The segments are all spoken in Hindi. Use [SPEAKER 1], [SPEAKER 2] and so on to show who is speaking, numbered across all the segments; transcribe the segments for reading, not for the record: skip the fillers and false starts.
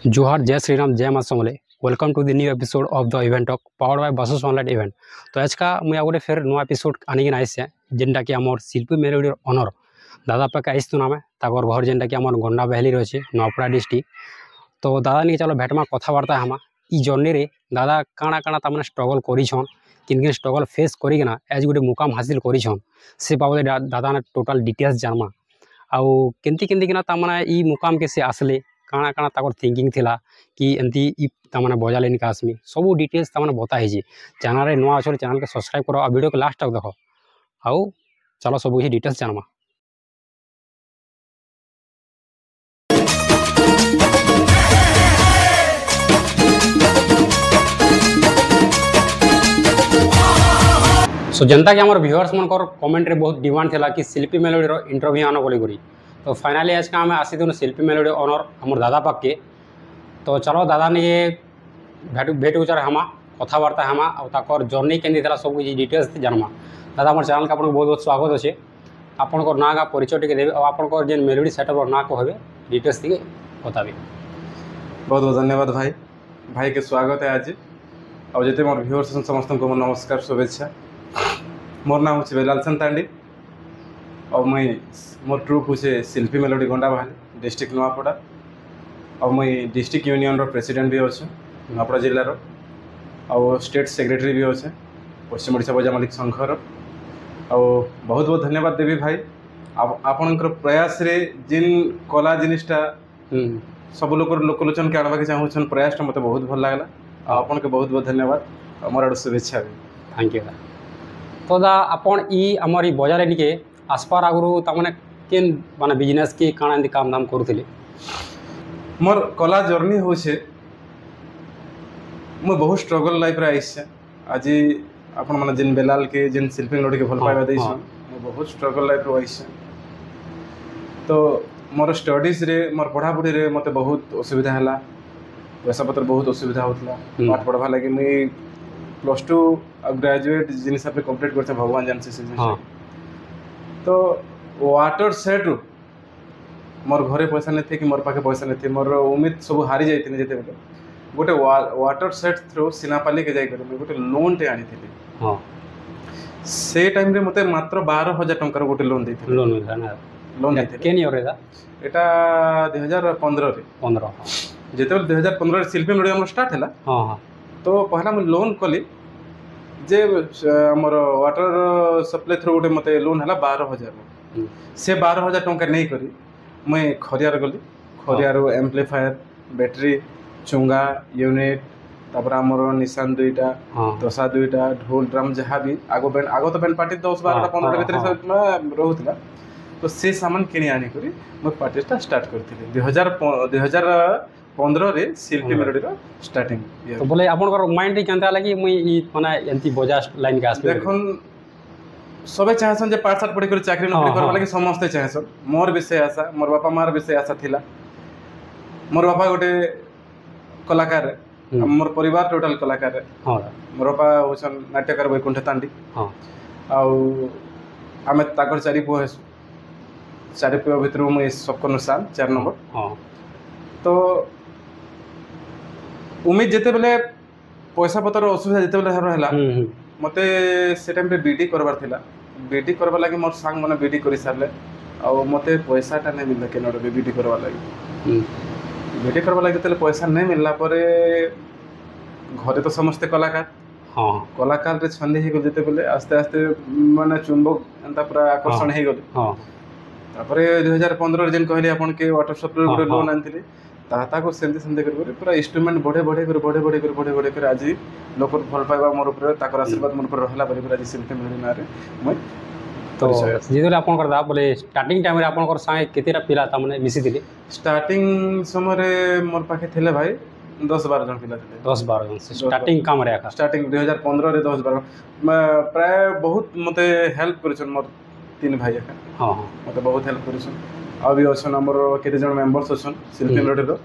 [SPEAKER 1] जोहार जय श्री राम जय माँ Samalei welcome to the new episode of the event talk powered by बसस ऑनलाइन इवेंट। तो आज का मुझे गोटे फिर नुआ एपिसोड आनिक आइसे जेनटा कि आम शिल्पी मेलोडी ऑनर दादा पाके आइस तुना में ताकर घर जेनटा कि आम गंडा बहली रही नौपड़ा डिस्ट्रिक्ट। तो दादा नहीं चलो भेटमा कथबार्ता हमा इ जर्नी रे दादा काଣା काଣା तमने स्ट्रगल करिछन किन किन स्ट्रगल फेस करिकना एज गोटे मुकाम हासिल करिछन से बाबद दादा ने टोटल डिटेल्स जानमा आउ केंती केंती किना तमने इ मुकाम के से आसले काଣା काଣା ताकर थिंकिंग थिला कि एंती इ तमने बजा लेनी कासमी सब डिटेल्स तमने बता हिजी। चैनल रे नवा अछो चैनल के सब्सक्राइब करो आ वीडियो के लास्ट तक देखो आउ चलो सब ही डिटेल्स जानमा। सो जनता के हमारे व्यूअर्स मन कमेंट रे बहुत डिमांड थिला कि शिल्पी मेलोडी रो इंटरव्यू आनो बोली करी। तो फाइनली आज का हमें आसी दोनों शिल्पी मेलोडी ऑनर हमर दादा पाक के। तो चलो दादा ने ये भेट उचार हमा कथबार्ता हमा और ताकर जर्नी केंदी थिला सब कुछ डिटेल्स जानमा। दादा हमर चैनल का आपन बहुत बहुत स्वागत अछि। आपन को ना का परिचय टिके देबे और आपन को जे मेलोडी सेटअप ना को होबे डिटेल्स टिके बताबे।
[SPEAKER 2] बहुत बहुत धन्यवाद भाई भाई के स्वागत है आज और जिते मोर व्यूअर्स समस्त को नमस्कार शुभेच्छा। मोर नाम हूँ बेलाल संतांडी और मुई मोर ट्रुप हूँ शिल्पी मेलोडी गंडा बहाली डिस्ट्रिक्ट नुआपड़ा और मुई डिस्ट्रिक्ट यूनियन रो प्रेसिडेंट भी अच्छे नुआपड़ा जिलार और स्टेट सेक्रेटरी भी अच्छे पश्चिम ओडिशा बजा मालिक संघर। और बहुत बहुत धन्यवाद देवी भाई आपनकर प्रयास रे जिन कला जिनिसटा सब लोकलोचन के आनवा के चाहूछन प्रयासटा मते बहुत भल लागला। आपन के बहुत बहुत धन्यवाद मोर आड़ शुभेच्छा भी।
[SPEAKER 1] Thank you. तो दा अपन इ हमर इ बजार निके आसपार आगु तमने केन माने बिजनेस के काना एंती काम दाम करूथिले।
[SPEAKER 2] मोर कला जर्नी होछे मो बहुत स्ट्रगल लाइफ रे आइछे आज अपन माने जिन बेलाल के जिन शिल्पी मेलोडी के भल पाइबा दैछ मो बहुत स्ट्रगल लाइफ रे आइछे। तो मोर स्टडीज रे मोर पढ़ा पढ़ी रे मते बहुत असुविधा हला पैसा पत्र बहुत असुविधा होतला पाठ पढ़वा लागि मैं +2 ग्रेजुएट जिन हिसाब से कंप्लीट करते भगवान जानसे से। तो वाटर सेट मोर घरे पैसा नहीं थे कि मोर पाखे पैसा नहीं थे मोर उम्मीद सब हारी जाइथिने जेते बेले गोटे वाटर सेट थ्रू सिनापाली के जाई कर मैं गोटे लोन टे आनी थी। हां से टाइम रे मते मात्र 12000 टंका गोटे लोन देथिले। लोन मिला ना लोन देथिले केन इयर रे एटा 2015 रे 15 जेते बेले 2015 रे शिल्पी मेलोडी हमर स्टार्ट हला। हां हां तो पहला मैं लोन कली जे हमर वाटर सप्लाई थ्रू गोटे मते लोन हला 12000 से 12000 टंका नहीं करी मैं खरियार गली खरियार एम्प्लीफायर बैटरी चुंगा यूनिट तापर हमर निशान दुईटा दशा दुईटा ढोल ड्रम जहाँ भी आगो तो बैंड पार्टी 10 12 15 भीतर सब रहउतला। तो से सामान किनी आनी करी मैं पार्टीटा स्टार्ट करथिले 2015 रे शिल्पी मेलोडी रो स्टार्टिंग।
[SPEAKER 1] तो बोले आपनकर माइंड रे केनता लागी मुई इ माने एंती बजा लाइन के आस
[SPEAKER 2] देखन सबे चाहसन जे पाठ साठ पढ़ी कर चाकरी नौकरी करबा लागि समस्त चाहसन। मोर विषय आशा मोर बापा मार विषय आशा थिला। मोर बापा गोटे कलाकार मोर परिवार टोटल कलाकार। हां मोर बापा होसन नाट्यकार वैकुंठ तांडी। हां आउ आमे ताकर चारि पुଅ हेसु चारि पुଅ भितर मु सबको नुसान 4 नंबर। हां तो उम्मीद जेते बेले पैसा पतर असुविधा जेते बेले हरला मते से टाइम रे बीडी करबार थिला बीडी करबा लागि मोर संग माने बीडी करि सारले आ मते पैसाटा नै मिलला केनोड बीडी करबा लागि बीडी करबा लागि तेले पैसा नै मिलला परे घरे तो समस्त कलाकार। हां कलाकार रे छंदी हे जेते बेले आस्ते आस्ते माने चुंबक एंता पूरा आकर्षण हे गेल। हां तापरे 2015 रे जेन कहले आपन के वाटर सप्लाई रे लोन आनथिले ताता को सेंते सेंते कर पूरा इंस्ट्रूमेंट बढ़े कर आज लोक भल पाइबा मोर ऊपर ताकर आशीर्वाद मोर ऊपर रहला परे आज शिल्पी मेलोडी ना रे मैं।
[SPEAKER 1] तो जेदले आपन करदा बोले स्टार्टिंग टाइम रे आपन कर संगे केतेरा पिला ता माने मिसी दिले
[SPEAKER 2] स्टार्टिंग समय रे मोर पाखे थिले भाई 10 12 जन पिला थिले 10 12 जन
[SPEAKER 1] स्टार्टिंग काम रे आका
[SPEAKER 2] स्टार्टिंग 2015 रे 10 12 प्राय बहुत मते हेल्प करछन मोर 3 भाई आका। हां हां मते बहुत हेल्प करछन अभी अच्छा नंबर केते जन मेंबर्स अच्छा शिल्पी मेलोडी रो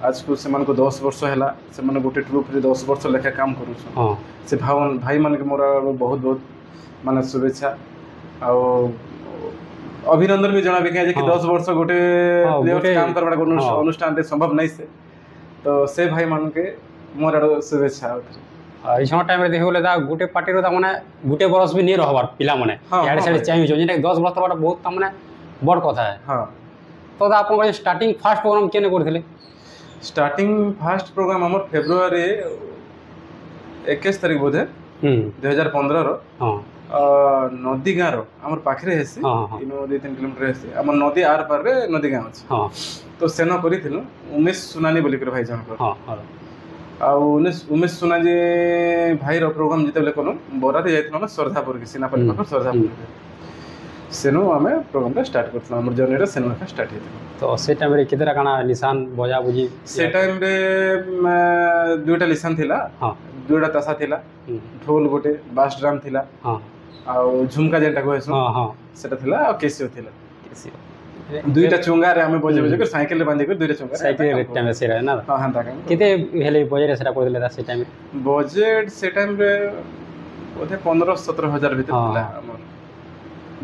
[SPEAKER 2] आज को से मन को 10 वर्ष हैला से मन गोटे ट्रुप रे 10 वर्ष लेखा काम करू छ। हां से भाई मन के मोर बहुत बहुत माने शुभेच्छा आ अभिनंदन भी जना कि 10 वर्ष गोटे प्लेयर काम करबा अनुष्ठान रे संभव नहीं से तो से भाई मान के मोर आड़ शुभेच्छा
[SPEAKER 1] এই সময় টাইমে দেখি বলে দা গোটে পার্টির তা মানে গোটে বরস বি নি রহবার পিলা মানে ইয়াড়ে সাড়ে চাইছো যেটা 10 বরস তরটা বহুত তা মানে বড় কথা
[SPEAKER 2] হ্যাঁ
[SPEAKER 1] তো দা আপনার স্টার্টিং ফার্স্ট প্রোগ্রাম কেনে করছিলে
[SPEAKER 2] स्टार्टिंग फास्ट प्रोग्राम आम फेब्रुआरी 21 तारीख बोधे 2015 नदी गाँव आम पाखे हेसी 2-3 किलोमीटर हेसी आम नदी आर पार नदी गाँव अच्छे तो सेन कर उमेश सुनानी बोलिक भाई जन उमेश सुनानी भाई प्रोग्राम जिते कलु बरादी जाइल श्रद्धापुर की सीनापल्ली पाख श्रद्धापुर सेनु आम प्रोग्राम स्टार्ट करथला हमर जर्नी सेनु स्टार्ट हेतु
[SPEAKER 1] तो से टाइम रे केतरा काना निशान बजा बुझी
[SPEAKER 2] से टाइम रे दुटा निशान थिला हां दुटा तसा थिला ढोल गोटे बास ड्रम थिला हां आ झुमका जेंटा कहसु हां हां सेटा थिला आ केसियो थिला केसियो दुटा चुंगा रे हम बजे बजे कर साइकिल रे बांधी कर दुटा चुंगा साइकिल रे टाइम से रे ना हां हां ताका केते
[SPEAKER 1] हेले बजे रे सेटा करले से टाइम
[SPEAKER 2] बजेट से टाइम रे ओथे 15-17 हजार भीतर थिला हमर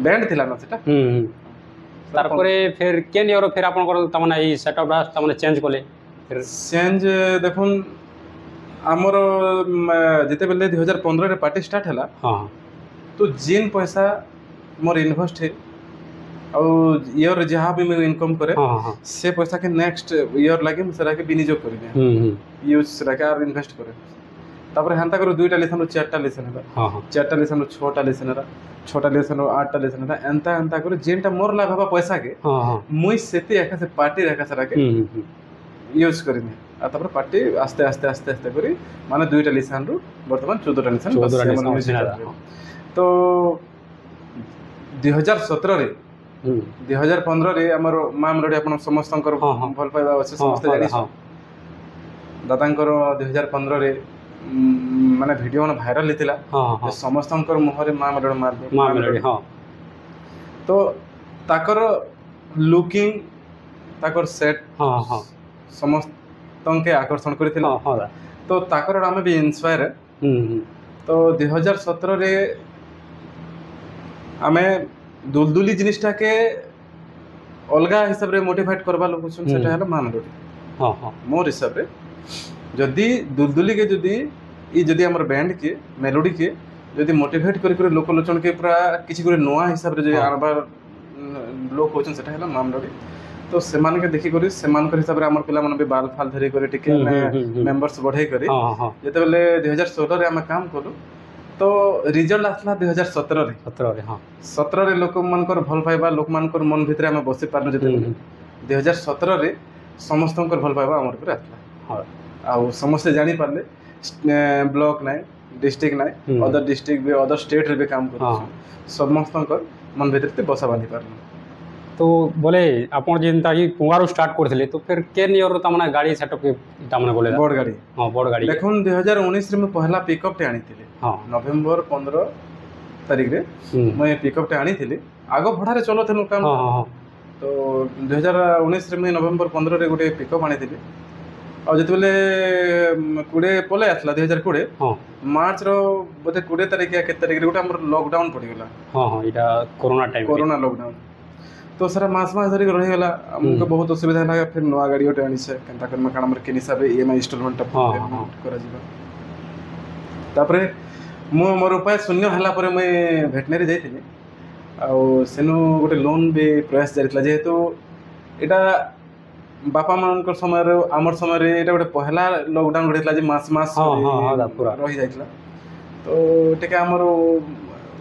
[SPEAKER 2] बैंड थिला ना सेटा
[SPEAKER 1] तारपरे फिर केन इयर फिर आपन कर तमने ई सेटअप रा तमने चेंज कोले फिर
[SPEAKER 2] चेंज देखुन हमर जते बेले 2015 रे पार्टी स्टार्ट हला हां तो जिन पैसा मोर इन्वेस्ट है और ईयर जहाँ भी मैं इनकम करे से पैसा के नेक्स्ट ईयर लागे सेरा के विनियोग करिबे यूज सेरा के और इन्वेस्ट करे तापर हंता करो दुईटा लेसन 4टा लेसन है 4टा लेसन 6टा लेसन है 6टा लेसन 8टा लेसन है एंता एंता करो जेंटा मोर लाभ हबा पैसा के मुई सेते एका से पार्टी रेखा सेरा के यूज करिने आ तापर पार्टी आस्ते आस्ते आस्ते आस्ते करी माने दुईटा लेसन रु वर्तमान 14टा लेसन तो 2017 रे 2015 रे हमर मां मेलोडी अपन समस्तंकर भल पाइबा अछि समस्त जानि दादांकर 2015 रे माने वीडियो मन वायरल लितिला समस्तंकर मुहरे मां मेलोडी हां तो ताकर लुकिंग ताकर सेट हां हां समस्तंके आकर्षण करथिला हां तो ताकर हम भी इंस्पायर तो 2017 रे आमे दुलदुली जिनिसटा के अलगा हिसाब रे मोटिवेट करबा लोग सुन सेटा हला मां मेलोडी हां हां मोर हिसाब रे जदी दुलदुली के जदी ई जदी हमर बैंड के मेलोडी के जदी मोटिवेट कर लोक लोचन के पूरा किछि करे नोआ हिसाब रे जे आनबा लोक होचन सेटा हला मां मेलोडी तो सेमान के देखि करी सेमान कर हिसाब रे हमर पिला मन भी बाल फाल धरि करे टिके मेंबर्स बढ़ाई करे जते बेले 2016 रे हम काम करू तो रिजल्ट आसला 2017 रे 17 रे हां 17 रे लोक मानकर भल पाइबा लोक मानकर मन भितरे हम बसि पारन जते 2017 रे समस्तंकर भल पाइबा हमर पर आसला हां आ समस्त जानि पारले ब्लॉक नै डिस्ट्रिक्ट नै अदर डिस्ट्रिक्ट भी अदर स्टेट रे भी काम करू समस्तंकर मन भितरे बसा बांधी पारन तो
[SPEAKER 1] बोले आपण जेंता की कुंगारो स्टार्ट करथिले तो फिर केन इयर तमना गाड़ी सेटअप के तमना बोले
[SPEAKER 2] बोर्ड गाड़ी
[SPEAKER 1] हां बोर्ड गाड़ी
[SPEAKER 2] देखुन 2019 रे मैं पहला पिकअप टे आनी थिले हां नवंबर 15 तारीख रे मैं पिकअप टे आनी थिले आगो भड़ा रे चलो थनु काम हां तो 2019 रे मैं नवंबर 15 रे गोटे पिकअप आनी थिले और जते बेले कुडे पले आथला 2020 हां मार्च रो बोते 20 तारीख या के तारीख रे गोटे हमर लॉकडाउन पड़ी गेला हां हां इटा कोरोना टाइम कोरोना लॉकडाउन तो सारा मास धरी रही गला हमको बहुत असुविधा लगा फिर नवा गाड़ी गोटे आनी से केनता कर मकान हमर के हिसाब रे ईएमआई इंस्टॉलमेंट करा जिबा तापरे मो मोर उपाय शून्य हला परे मैं वेटनरी जाइथिनी आ सेनु गोटे लोन भी प्रयास जारितला जेहेतु एटा बापा मानकर समय रे हमर समय रे एटा गोटे पहला लॉकडाउन घटितला जे मास पूरा रही जाइतला तो टेके हमर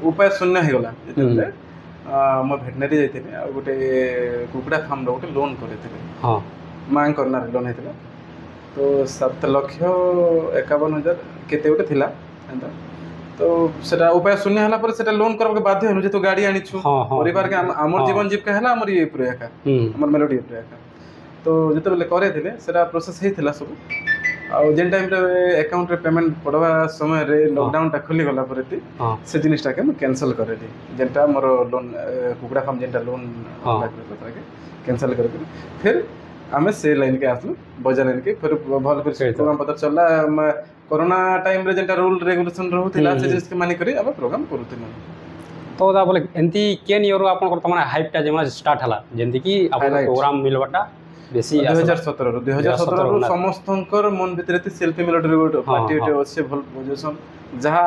[SPEAKER 2] उपाय शून्य हे गला जेते म वेटनरी जाइथिनी आ गोटे कुकुड़ा फार्म रो गोटे लोन करथिले हां मांग करना लोन हेतला तो 7,51,000 केते गोटे थिला एंता तो सेटा उपाय शून्य हला पर सेटा लोन करबा के बाध्य हनु जे तो गाड़ी आनी छु परिवार के हमर जीवन जीविका हला हमर ये प्रयाका हमर मेलोडी प्रयाका तो जते बेले करे थिले सेटा प्रोसेस हे थिला सब आ जेन टाइम रे अकाउंट रे पेमेंट पड़वा समय रे लॉकडाउन टा खुली गला परती से जिनिसटा के कैंसिल करे दी जेंटा मोर लोन कुकुड़ा फार्म जेंटा लोन के कैंसिल करे फिर हमें से लाइन के आसलु बजार लाइन के फिर भल फिर प्रोग्राम पता चलला कोरोना टाइम रे जेंटा रूल रेगुलेशन रहउथिला से जिसके मानि करी हम प्रोग्राम करूथिन तो दा बोले एंती केन इयर आपन तमना हाइप टा जेमा स्टार्ट हला जेंति की आपन प्रोग्राम मिलवाटा
[SPEAKER 1] ବେଶୀ
[SPEAKER 2] 2017 ରୁ ସମସ୍ତଙ୍କର ମନ ଭିତରେ ଶିଳ୍ପୀ ମେଲୋଡି ଗୋଟେ ପାର୍ଟି ଗୋଟେ ଅଛି ଭଲ ପୋଜିସନ ଯାହା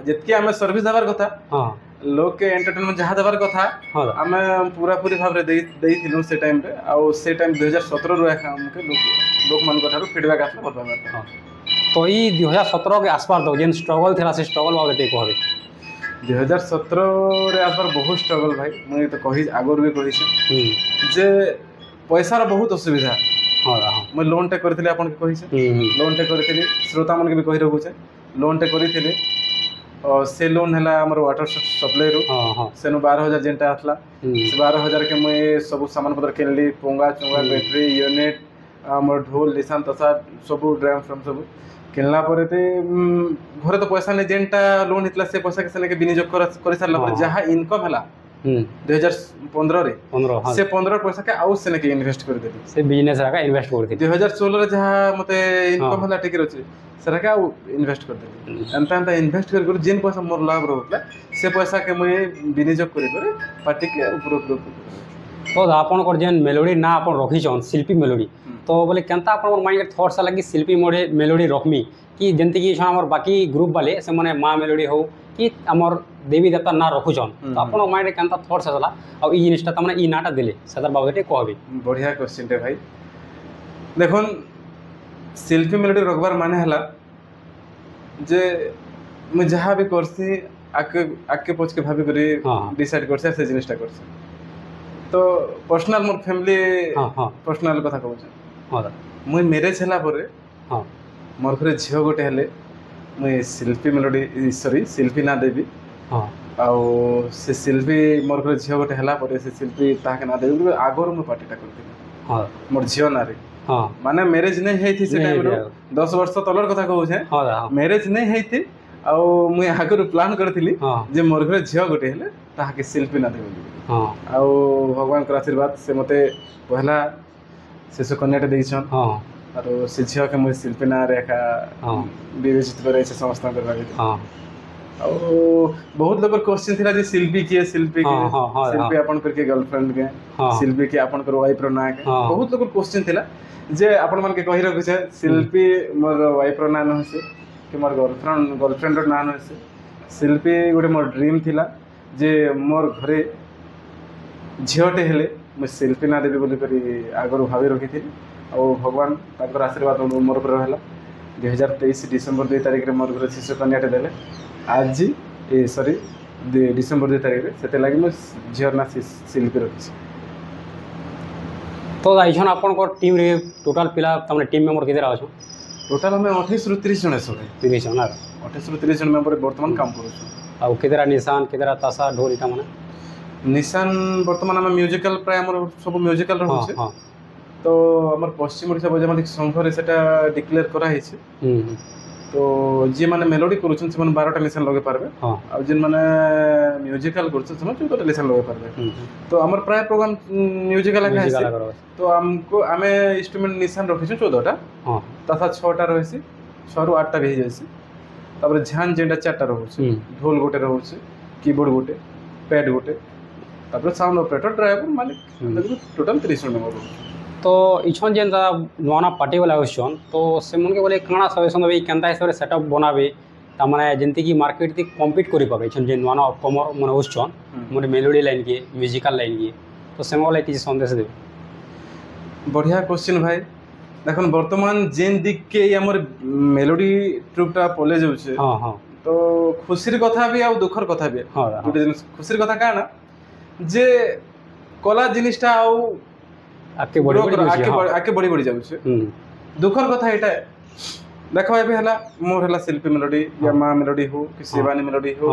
[SPEAKER 2] ଯେତିକି ଆମେ ସର୍ଭିସ ଦେବାର କଥା ଲୋକେ ଏଣ୍ଟରଟେନମେଣ୍ଟ ଯାହା ଦେବାର କଥା ଆମେ ପୁରାପୁରି ଭାବରେ ଦେଇଥିଲୁ ସେ ଟାଇମରେ ଆଉ ସେ ଟାଇମ 2017 ରୁ ଏକା ଆମକୁ ଲୋକମାନଙ୍କ ଠାରୁ ଫିଡବ୍ୟାକ୍ ଆସିଲା ଭଲ ଭାବରେ।
[SPEAKER 1] ତ ଏଇ 2017 के आसपास तो जेन स्ट्रगल था से स्ट्रगल बाबत टे कहबे
[SPEAKER 2] 2017 रे आसपास बहुत स्ट्रगल भाई मुझे तो कही आगर भी कही जे पैसार बहुत असुविधा। मैं लोन टे करथिले आपन के कही लोन टे करथिले श्रोता मन के भी कही रहू छे लोन टे करथिले और से लोन हला हमर वाटर सप्लाई रो सेनु 12000 जेंटा आथला से 12000 के मैं सब सामान पत्र किनली पोंगा चोंगा बैटरी यूनिट हमर ढोल लिसान तसा सब ड्राम फ्रॉम सब किनला पर घरे तो पैसा नहीं जेनटा लोन हितला से पैसा के सने के विनियोग कर सारला पर जहां इनकम हला 2015 रे से 15 पैसा के आउ सने के इन्वेस्ट कर देली
[SPEAKER 1] से बिजनेस राका इन्वेस्ट कर देली
[SPEAKER 2] 2016 रे जहां मते इनकम हला टिक रछि सरा का इन्वेस्ट कर देली अंता इन्वेस्ट कर जेन पैसा मोर लाभ रहतला से पैसा के मैं विनियोग करे पार्टी के ऊपर
[SPEAKER 1] तो आपन कर जेन मेलोडी ना आपन रखी छन शिल्पी मेलोडी तो बोले केनता आपन माइंड के थॉट्स लगी शिल्पी मोडे मेलोडी रखमी कि जेंति कि हमर बाकी ग्रुप वाले से माने मां मेलोडी हो कि हमर देवी देवता ना रखु छन तो आपन माइंड केनता थॉट्स आसला आ ई जिनिसटा तमने ई नाटा देले सदर बाबते कहबे।
[SPEAKER 2] बढ़िया क्वेश्चन रे भाई देखन शिल्पी मेलोडी रखबार माने हला जे मैं जहां भी करसी आके पछ के भाभी करे डिसाइड करसे से जिनिसटा करसे तो पर्सनल मोर फैमिली पर्सनल कथा कहू मुई मैरेज हला परे मोर घरे झियो गोटे हेले मुई शिल्पी मेलोडी सॉरी शिल्पी ना देवी आउ से शिल्पी मोर घरे झियो गोटे हला परे से शिल्पी ताके ना देवी आगर मु पार्टीटा करथिले मोर झियो ना रे माने मैरेज नहीं हेथि से टाइम रो 10 वर्ष तलर कथा कहू छे मैरेज नहीं हेथि आउ मुई आगर प्लान करथिली जे मोर घरे झियो गोटे हेले ताके शिल्पी ना देवी आउ भगवान का आशीर्वाद से मते पहला शिशु कन्याटे देइछन और से झियो के मुई शिल्पी ना रेखा विवेचित करे से समस्त कर लागे बहुत लोग क्वेश्चन थिला जे शिल्पी के शिल्पी आपन कर के गर्लफ्रेंड के शिल्पी के आपन कर वाइफ रो ना के बहुत लोग क्वेश्चन थिला जे आपन मन के कहि रखु छे शिल्पी मोर वाइफ रो ना न होसे कि मोर गर्लफ्रेंड रो ना न होसे शिल्पी गोटे मोर ड्रीम थिला जे मोर घरे झियोटे हेले मैं शिल्पी ना देवी बोली करी आगर भावी रखी थी और भगवान ताकर आशीर्वाद मोर पर रहला 2023 डिसेंबर 2 तारिख रे मोर घर शिशु कन्याटे देले आज सॉरी डिसेंबर 2 तारिख रे सेते लागि मैं झियर ना शिल्पी रखी
[SPEAKER 1] तो आइछन आपन को टीम रे टोटल पिला तमने टीम मेंबर केतेरा आछो
[SPEAKER 2] टोटल हमें 28 ରୁ 30 जण सब
[SPEAKER 1] 30 जण
[SPEAKER 2] 28 ରୁ 30 जण मेंबर वर्तमान काम करू
[SPEAKER 1] आ केतेरा निशान केतेरा तासा ढोल इटा माने
[SPEAKER 2] निशान वर्तमान हम म्यूजिकल प्राय हमर सब म्यूजिकल रहू छे तो हमर पश्चिम ओडिसा बजामालिक संघ रे सेटा डिक्लेयर करा है छे तो जे माने मेलोडी करूछन से माने 12टा निशान लगे पारबे आ जिन माने म्यूजिकल करूछन से 14टा निशान लगे पारबे तो हमर प्राय प्रोग्राम म्यूजिकल है तो हमको हमें इंस्ट्रूमेंट निशान रखी छे 14टा तथा 6टा रहसी 6 ରୁ 8टा भी जायसी तबरे झान जेंडा 4टा रहू छे ढोल गोटे रहू छे कीबोर्ड गोटे पैड गोटे तापर साउंड ऑपरेटर ड्राइवर मालिक टोटल 30 जण नंबर
[SPEAKER 1] तो इछन जेन नुआ पार्टी वाला आछन तो से मन के बोले काना सजेशन देबे केनता हिसाब रे सेटअप बनाबे ता माने जेंति कि मार्केट ती कॉम्पीट करि पाबे इछन जेन नुआ कमर मन आछन मोर मेलोडी लाइन के म्यूजिकल लाइन के तो से मोले किछ संदेश देबे।
[SPEAKER 2] बढ़िया क्वेश्चन भाई देखन वर्तमान जेन दिक के हमर मेलोडी ट्रुपटा पले जाउ छे तो खुशीर कथा भी आ दुखर कथा भी खुशीर कथा काना जे कला जिनिसटा आउ आके बड़ी बड़ी जाउ छे दुखर कथा एटा देखो एबे हला मोर हला शिल्पी मेलोडी या मां मेलोडी हो कि शिवानी मेलोडी हो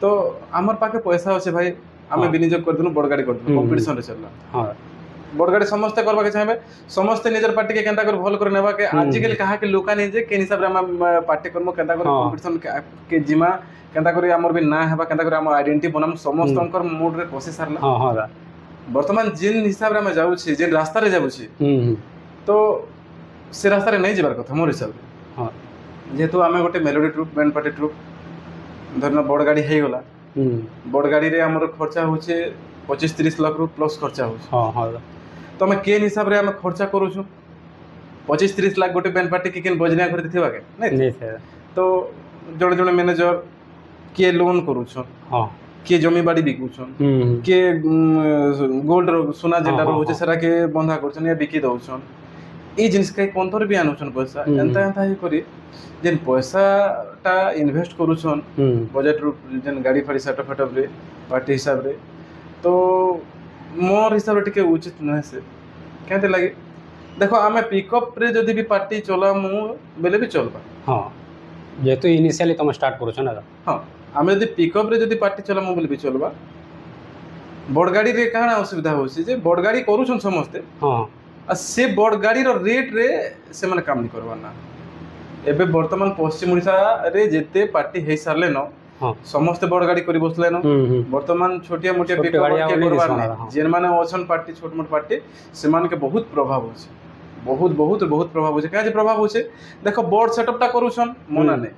[SPEAKER 2] तो हमर पाके पैसा होचे भाई हमें विनियोग कर दनु बड़गाड़ी कर दनु कंपटीशन रे चलला बड़गाड़ी समस्त करबा के चाहबे समस्त निजर पार्टी के केनता कर भल कर नेबा के आजिकल कहा के लोका नै जे के हिसाब रे हम पार्टी करम केनता कर कंपटीशन के जिमा केनता करी हमर भी ना हेबा केनता करी हम आइडेंटिटी बनाम समस्त कर मूड रे कोशिश सरला वर्तमान जिन हिसाब रे हम जाउ छी जिन रास्ता रे जाउ छी तो से रास्ता रे नै जेबार कथा मोर हिसाब रे जेतु हमें गोटे melody troupe band party troupe धरना बड़ गाड़ी हे गला बड़ गाड़ी रे हमर खर्चा होचे 25-30 लाख रु प्लस खर्चा होचे तो तो आम केन हिसाब से आम खर्चा करूँ 25-30 लाख गोटे बैंड पार्टी के बजनिया कर थी नहीं तो जड़े जड़े मैनेजर किए लोन करुछन किए जमी बाड़ी बिकुछन किए गोल्ड सोना जेटा रोचे सेरा के बंधा करछन या बिकी दउछन ई जिनिस के कोंथर भी आनुछन पैसा एंता एंता ही करी जेन पैसा टा इन्वेस्ट करुछन बजट रु जेन गाड़ी फाड़ी सेटअप फेटअप रे पार्टी हिसाब रे तो मोर हिसाब रे टिके उचित नहे से केते लागे देखो आमे पिकअप रे जदी भी पार्टी चला मु बेले भी चलबा
[SPEAKER 1] हां जेतु इनिशियली तुम स्टार्ट करू छ ना
[SPEAKER 2] हां आमे जदी पिकअप रे जदी पार्टी चला मु बेले भी चलबा बड़ गाड़ी रे काना असुविधा होसी जे बड़ गाड़ी करू छन समस्ते
[SPEAKER 1] हां
[SPEAKER 2] आ से बड़ गाड़ी रो रेट रे से माने काम नहीं करबा ना एबे वर्तमान पश्चिम ओडिसा रे जेते पार्टी हे सारले न समस्त बड़ गाड़ी करी बसले न वर्तमान छोटिया मोटिया पिकअप के करबार नै जेन माने ओछन पार्टी छोट मोट पार्टी से मान के बहुत प्रभाव होছে बहुत बहुत बहुत प्रभाव होছে काजे प्रभाव होছে देखो बोर्ड सेटअप टा करूछन मना नै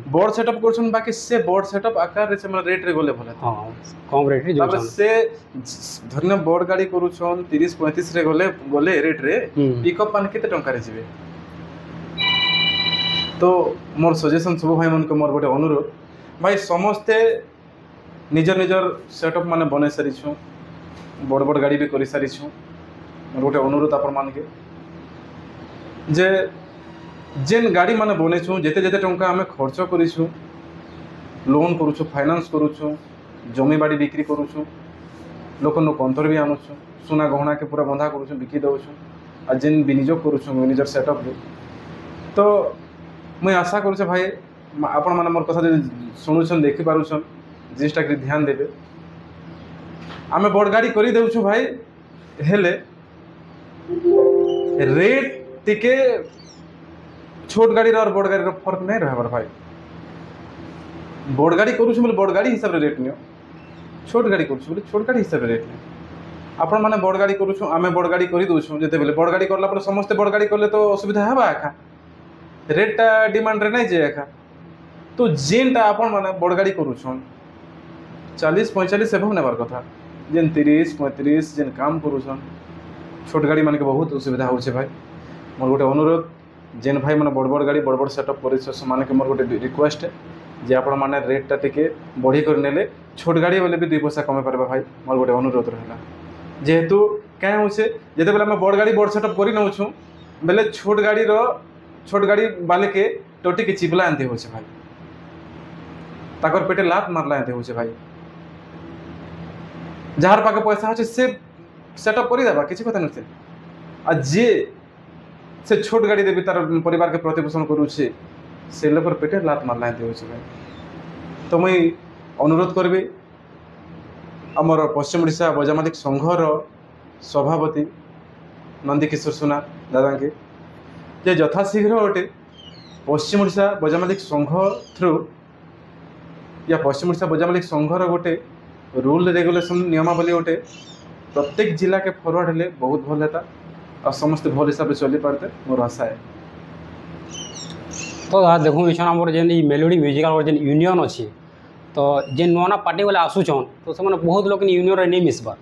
[SPEAKER 2] बोर्ड सेटअप करूछन बाकी से बोर्ड सेटअप आकार रे से माने रेट रे गोले भले हां
[SPEAKER 1] कम रेट रे
[SPEAKER 2] जोछन से धरने बोर्ड गाड़ी करूछन 30-35 रे गोले गोले रेट रे पिकअप मान केते टंका रे जिवे तो मोर सजेशन सब भाई मन को मोर गोटे अनुरोध भाई समस्ते निजर निजर सेटअप माने बने सारी छु बड़ बड़ गाड़ी भी करी सारी छु मोर गोटे अनुरोध आपण मान के जे जेन गाड़ी माने बने छु जेते जेते टंका हमें खर्च करी छु लोन करू छु फाइनेंस करू छु जमी बाड़ी बिक्री करू छु लोकन नो कंतर भी आनु छु सोना गहना के पूरा बंधा करू छु बिकी दउ छु आ जेन विनियोग करू छु निजर सेटअप रे तो मैं आशा करू छ भाई आपण माने मोर कथा शुणु छन देखि पारु छन जिसटा के ध्यान देबे आमे बड़ गाड़ी करी देउ छु भाई हेले रेट टिके छोट गाड़ी और बड़ गाड़ी रो फर्क नहीं रहबार भाई बड़ गाड़ी करू छु बोले बड़ गाड़ी हिसाब रे रेट नियो छोट गाड़ी करू छु बोले छोट गाड़ी हिसाब रे रेट नियो आपण माने बड़ गाड़ी करू छु आमे बड़ गाड़ी करी दउ छु जेते बेले बड़ गाड़ी करला पर समस्त बड़ गाड़ी करले तो असुविधा हेबा आखा रेट टा डिमांड रे नहीं जे आखा तो जेनटा आपण माने बड़ गाड़ी करू छु 40-45 एभव नेबार कथा जेन 30-35 जेन काम करू छु छोट गाड़ी माने के बहुत असुविधा होছে भाई मोर गोटे अनुरोध जेन भाई माने बड़ बड़ गाड़ी बड़ बड़ सेटअप करिस माने के मोर गोटे रिक्वेस्ट है जे आपण माने रेट टा टिके बढ़ी कर नेले छोट गाड़ी वाले भी 2 पैसा कमे परबा भाई मोर गोटे अनुरोध रहला जेहेतु काय होছে जेते बेला मैं बड़ गाड़ी बड़ सेटअप करी नउ छु बेले छोट गाड़ी वाले के टोटी के चिपला आनते होছে भाई ताकर पेटे लात मारला आनते होছে भाई जार पाके पैसा होছে से सेटअप करी देबा किछि कथा नसे आ जे से छोट गाड़ी देबी तार परिवार के प्रतिपोषण करूछे से लोकर पेटे लात मारला आनते होছে भाई तो मैं अनुरोध करबी हमर पश्चिम ओडिशा बजामालिक संघर सभापति नंदकिशोर सुना दादा के जे यथाशीघ्र गोटे पश्चिम ओडिशा बजामालिक संघ थ्रू या पश्चिम ओडिशा बजामालिक संघर गोटे रूल रेगुलेशन नियमावली गोटे प्रत्येक जिला के फॉरवर्ड हेले बहुत भल हेता और समस्त भल हिसाब से चली पारते मोर आशा है
[SPEAKER 1] तो देखो इछन हमर जेन मेलोडी म्यूजिकल और जेन यूनियन अछि तो जेन नोना पार्टी वाला आसुछन तो से माने बहुत लोग यूनियन रे नहीं मिसबा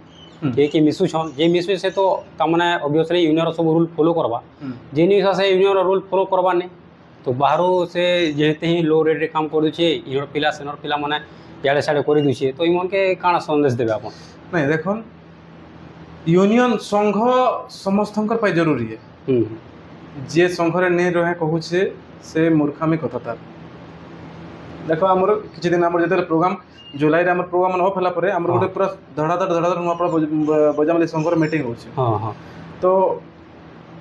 [SPEAKER 1] के मिसुछन जे मिसु से तो तमने ऑब्वियसली यूनियन सब रूल फॉलो करबा जेन हिसाब से यूनियन रूल फॉलो करबा ने तो बाहरो से जेते ही लो रेट रे काम करू छे इनर पिला सेनर पिला माने याडे साडे करी दु छे तो इमन के काना संदेश देबे आपन
[SPEAKER 2] नहीं देखन यूनियन संघ समस्तंकर पाई जरूरी है जे संघरे नहीं रहे कहू छे से मूर्खामी कथा तार देखो हमर किछि दिन हमर जेते प्रोग्राम जुलाई रे हमर प्रोग्राम न होफला परे हमर गोटे पूरा धड़ाधड़ नुआ बजामली संघर मीटिंग होছে हां हां तो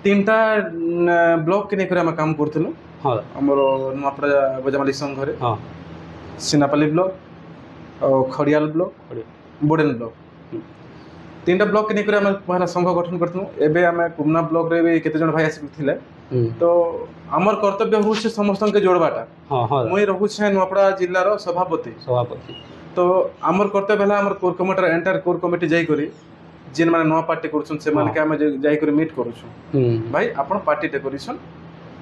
[SPEAKER 2] तीनटा ब्लॉक के नै करे हम काम करथलु हां हमर नुआपड़ा बजामली संघरे हां सिनापाली ब्लॉक और खड़ियाल ब्लॉक बोडेन ब्लॉक तीनटा ब्लॉक के नै करे हम पहला संघ गठन करथलु एबे हम कुमना ब्लॉक रे भी केते जण भाई आसी थिले तो हमर कर्तव्य होছে समस्त के जोड़बाटा हां हां मई रहू छै नुआपड़ा जिल्ला रो सभापति तो आमर कर्तव्य है आमर core committee entire core committee जाई करी जेन माने नवा पार्टी करछन से माने के हम जाई करी मीट करूछु भाई आपण पार्टी टे करिसन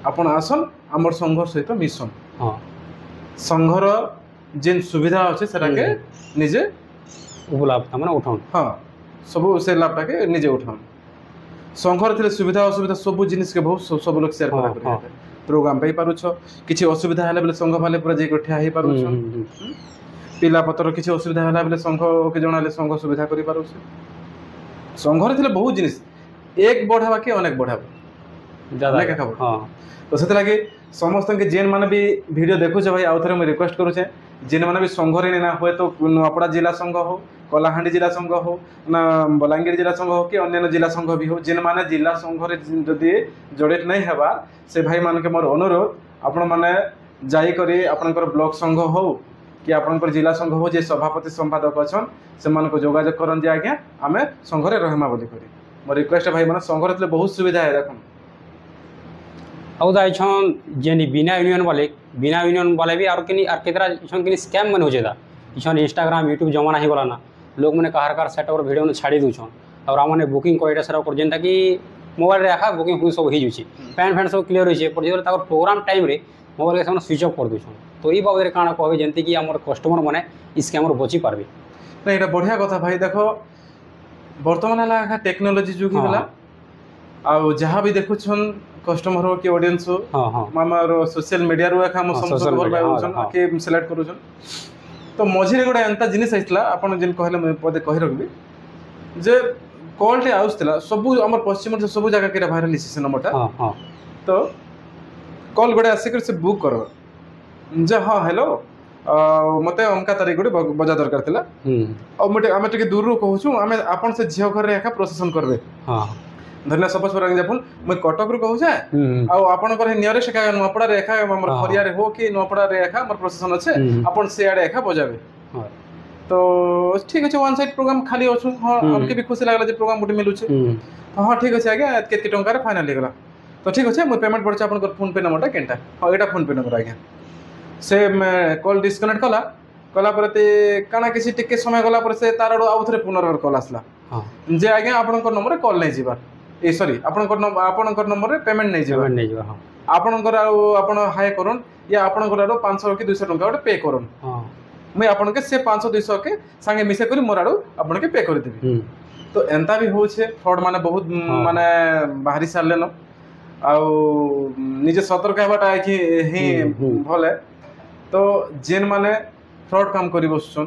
[SPEAKER 2] आपण आसन आमर संघ सहित मिशन हां संघर जेन सुविधा अछि सेटा के निजे उपलब्ध माने उठाउन हां सब से लाभटा के निजे उठाउन संघर थे सुविधा असुविधा सब जिनिस के बहुत सब लोग शेयर
[SPEAKER 1] हाँ,
[SPEAKER 2] करा
[SPEAKER 1] हाँ।
[SPEAKER 2] प्रोग्राम पाई पारुछ किछि असुविधा हला बेले संघ वाले पूरा जे ठिया हे पारुछ पिला पतर किछि असुविधा हला बेले संघ के जणाले संघ सुविधा करि पारुछ संघर थे बहुत जिनिस एक बढ़ावा के अनेक बढ़ावा
[SPEAKER 1] ज्यादा
[SPEAKER 2] अनेक खबर
[SPEAKER 1] हां
[SPEAKER 2] तो से लगे समस्त के जेन माने भी वीडियो देखु भाई आउ थे मैं रिक्वेस्ट करूचे जेन माने भी संघरे ना हुए तो नुआपड़ा जिला संघ हो कलाहांडी जिला संघ हो ना बलांगीर जिला संघ हो कि अन्य जिला संघ भी हो जेन माने जिला संघरे जदि जड़ित नहीं हेबा से भाई मान के मोर अनुरोध आपण माने जाई करी आपनकर ब्लॉक संघ हो कि आपनकर जिला संघ हो जे सभापति संपादक अछन से मान को जोगाजोग करन जे आज्ञा आमे संघरे रहमा बोली करी मोर रिक्वेस्ट भाई माने संघरे तले बहुत सुविधा है देखन
[SPEAKER 1] आउ दा इछन जेनी बिना यूनियन वाले भी आर केतरा इछन किनी स्कैम मन हो जेदा इछन इंस्टाग्राम यूट्यूब जमाना ही गला ना लोग मैंने कहार सेट और वीडियो छाड़ी दूछन और आम बुकिंग कर सारा कर जेनटा कि मोबाइल रे आखा बुकिंग सब हो जाऊँगी पैंट फैंट सब क्लीयर होइछे पर जो प्रोग्राम टाइम रे मोबाइल के स्विच ऑफ कर दूछन तो ये बाबद काଣା कहबे जेंति कि हमर कस्टमर माने स्कैमर बची पारबे
[SPEAKER 2] नहीं एटा बढ़िया कथा भाई देखो वर्तमान हला टेक्नोलॉजी जुग होला आ जहाँ भी देखुछन कस्टमर हो कि ऑडियंस हो
[SPEAKER 1] हां हां
[SPEAKER 2] हमर सोशल मीडिया रो हम समस्त खबर पाउछन के सिलेक्ट करूछन तो मझिरे गोटे एंता जिनिस आइतला आपण जिन कहले मैं पदे कहि रखबी जे कॉल टे आउसतला सब हमर पश्चिम से सब जगह के वायरल इसी से नंबरटा
[SPEAKER 1] हां हां
[SPEAKER 2] तो कॉल गोटे आसी कर से बुक करो जे हां हेलो मते अमका तारीख गोटे बजा दरकार थिला और मटे आमे टिके दूर रो कहूछु आमे आपन से झियो घर रे एका प्रोसेसन करबे
[SPEAKER 1] हां
[SPEAKER 2] धन्यवाद सपोज फॉर एग्जांपल मैं कटक रू कहू जाए आ आपन कर नियरेस्ट का नोपड़ा रेखा हमर खरिया रे हो कि नोपड़ा रेखा हमर प्रोसेसन अछि आपन से आडे रेखा बजाबे तो ठीक अछि वन साइड प्रोग्राम खाली अछु हां हमके भी खुशी लागला जे प्रोग्राम गुटे मिलु छै हां ठीक अछि आज्ञा केत टंका रे फाइनल गेला तो ठीक अछि मैं पेमेंट पड़छ आपन फोन पे नंबरटा केनटा हां एटा फोन पे नंबर आज्ञा से मैं कॉल डिस्कनेक्ट कला परते काना किसी टिके समय गला पर से तार आउ थरे पुनर्बार कॉल आसला जे आज्ञा आपन नंबर कॉल नै जीवा ए सॉरी आपन नंबर रे पेमेंट नै जीवा
[SPEAKER 1] हां
[SPEAKER 2] आपन हाई करन या आपन 500 कि 200 टंका पे करन मैं आपन के से 500 200 के संगे मिसे करी मोर आडू आपन के पे कर देबी तो एंता भी हो छे फ्रॉड माने बहुत माने बाहरी सारले न आ निजे सतर्क हेबाटा कि ही भले तो जेन माने फ्रॉड काम करी बसछन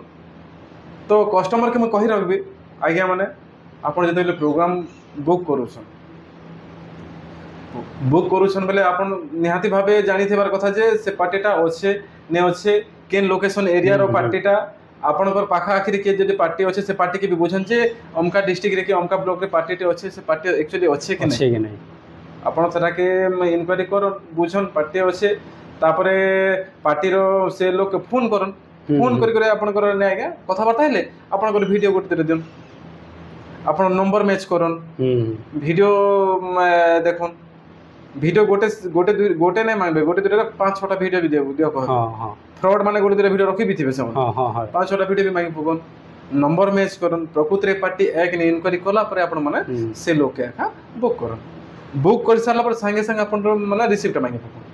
[SPEAKER 2] तो कस्टमर के मैं कहि रखबी आज्ञा माने आपन जते प्रोग्राम बुक करूछन बेले आपन निहाती भाबे जानि थेबार कथा जे से पार्टीटा अच्छे ने अच्छे केन लोकेशन एरिया रो पार्टीटा आपनकर पाखा आखिर के जदि पार्टी अच्छे से पार्टी के भी बुझन जे अमका डिस्ट्रिक्ट रे के अमका ब्लॉक रे पार्टी अच्छे से पार्टी एक्चुअली अच्छे के नहीं आपन सरा के इंक्वायरी कर बुझन पार्टी अच्छे तापरे पार्टी रो से लोग फोन करन फोन करी करे आपनकर ने आगे कथा बार्ता हेले आपनकर वीडियो गोटे दे दियन आपन नंबर मैच करन वीडियो देखन वीडियो गोटे नहीं मांगबे गोटे दुटा 5-6टा वीडियो भी दियो कह हां फ्रॉड माने गोटे दुटा वीडियो रखी भी थिबे से हां हां 5-6टा वीडियो भी मांगी पगन नंबर मैच करन प्रकृति रे पार्टी एक ने इनक्वायरी कला पर आपन माने से लोग के आखा बुक करन बुक कर साला पर संगे संगे आपन माने रिसीप्ट मांगी पगन